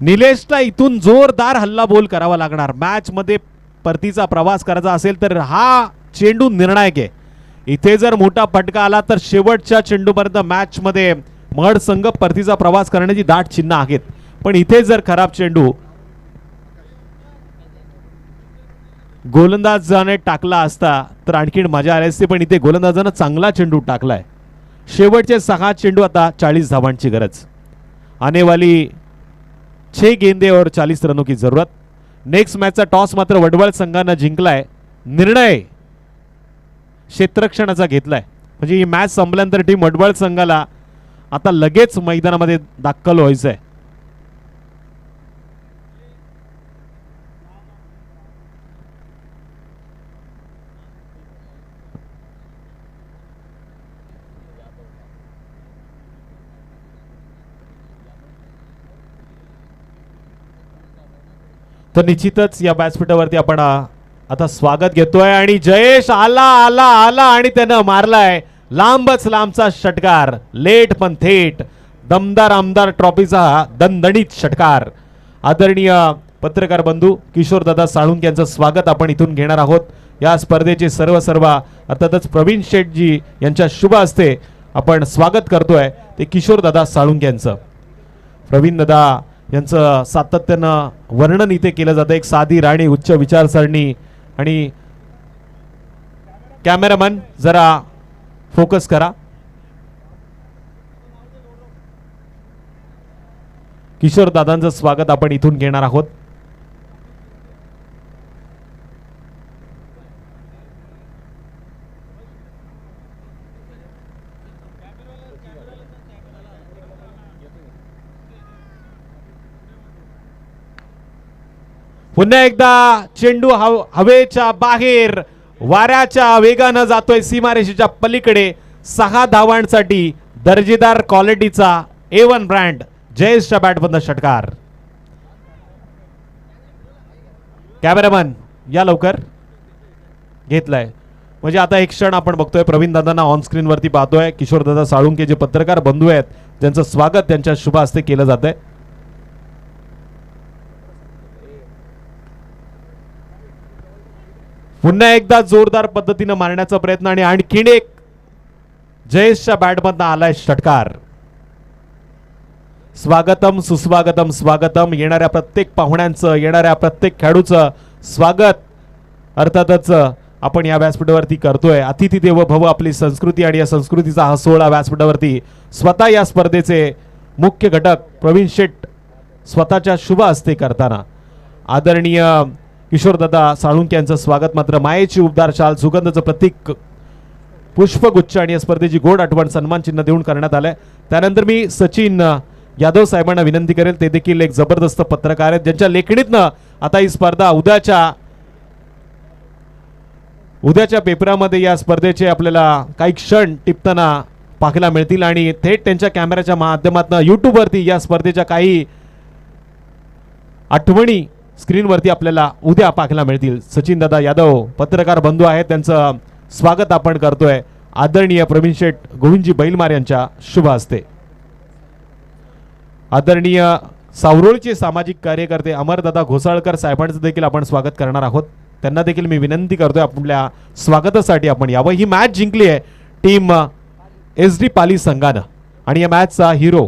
निलेशला इथून जोरदार हल्ला बोल करावा लागणार. मॅच मध्ये परतीचा प्रवास करायचा असेल तर हा चेंडू निर्णायक आहे. इथे जर मोठा फटका आला तर शेवटच्या चेंडूपर्यंत मॅच मध्ये महड संघ परतीचा प्रवास करण्याची दाट चिन्ह आहेत. पण इथे जर खराब चेंडू गोलंदाजाने टाकला असता तर आणखीन मजा आली असती. पण इथे गोलंदाजाने चांगला चेंडू टाकलाय. शेवटचे 6 चेंडू आता 40 धावांची गरज. आने वाली 6 गेंदे और 40 रनों की जरूरत. नेक्स्ट मैचचा टॉस मात्र वडवळ संघानं जिंकलाय. निर्णय क्षेत्ररक्षणाचा घेतलाय. म्हणजे ही मॅच संपल्यानंतर टीम वडवळ संघाला आता लगेच मैदानामध्ये दाखल व्हायचंय. तर निश्चितच या व्यासपीठावरती आपण आता स्वागत घेतोय आणि जयेश आला आला आला आणि त्यानं मारलाय लांबच लांबचा षटकार. लेट पण थेट दमदार आमदार ट्रॉफीचा दणदणीत षटकार. आदरणीय पत्रकार बंधू किशोरदादा साळुंके यांचं स्वागत आपण इथून घेणार आहोत. या स्पर्धेचे सर्व अर्थातच प्रवीण शेठजी यांच्या शुभ हस्ते आपण स्वागत करतोय ते किशोरदादा साळुंके यांचं. प्रवीण दादा यांचं सातत्यानं वर्णन इथे केलं जातं. एक साधी राणी उच्च विचारसरणी. आणि कॅमेरामन जरा फोकस करा. किशोर दादांचं स्वागत आपण इथून घेणार आहोत. पुन्हा एकदा चेंडू हवेच्या बाहेर वाऱ्याच्या वेगानं जातोय सीमारेषेच्या पलीकडे. 6 धावांसाठी दर्जेदार क्वालिटीचा A1 ब्रँड जयेशच्या बॅटमधनं षटकार. कॅमेरामन या लवकर. घेतलाय म्हणजे आता एक क्षण आपण बघतोय प्रवीण दादांना ऑन स्क्रीन वरती पाहतोय. किशोर दादा साळुंके जे पत्रकार बंधू आहेत ज्यांचं स्वागत त्यांच्या शुभ हस्ते केलं जात आहे. पुन्हा एकदा जोरदार पद्धतीनं मारण्याचा प्रयत्न आणि आणखीन एक जयेशच्या बॅटमधनं आलाय षटकार. स्वागतम सुस्वागतम स्वागतम. येणाऱ्या प्रत्येक पाहुण्यांचं येणाऱ्या प्रत्येक खेळाडूचं स्वागत अर्थातच आपण या व्यासपीठावरती करतोय. अतिथी देवो भव आपली संस्कृती आणि या संस्कृतीचा हा सोहळा व्यासपीठावरती स्वतः या स्पर्धेचे मुख्य घटक प्रवीण शेट स्वतःच्या शुभ हस्ते करताना आदरणीय किशोरदादा साळुंके यांचं स्वागत. मात्र मायेची उबदार शाल सुगंधाचं प्रतीक पुष्पगुच्छ आणि या स्पर्धेची गोड आठवण सन्मान चिन्ह देऊन करण्यात आलंय. त्यानंतर मी सचिन यादव साहेबांना विनंती करेल. ते देखील एक जबरदस्त पत्रकार आहेत ज्यांच्या लेखणीतनं आता ही स्पर्धा उद्याच्या पेपरामध्ये या स्पर्धेचे आपल्याला काही क्षण टिपताना पाहायला मिळतील आणि थेट त्यांच्या कॅमेऱ्याच्या माध्यमातून युट्यूबवरती या स्पर्धेच्या काही आठवणी स्क्रीनवरती आपल्याला उद्या पाहायला मिळतील. सचिन दादा यादव पत्रकार बंधू आहेत त्यांचं स्वागत आपण करतोय आदरणीय प्रवीण शेठ गोविंदजी बैलमार यांच्या शुभ हस्ते. आदरणीय सावरोळचे सामाजिक कार्यकर्ते अमरदादा घोसाळकर साहेबांचं देखील आपण स्वागत करणार आहोत. त्यांना देखील मी विनंती करतोय आपल्या स्वागतासाठी आपण यावं. ही मॅच जिंकली आहे टीम SD पाली संघानं आणि या मॅचचा हिरो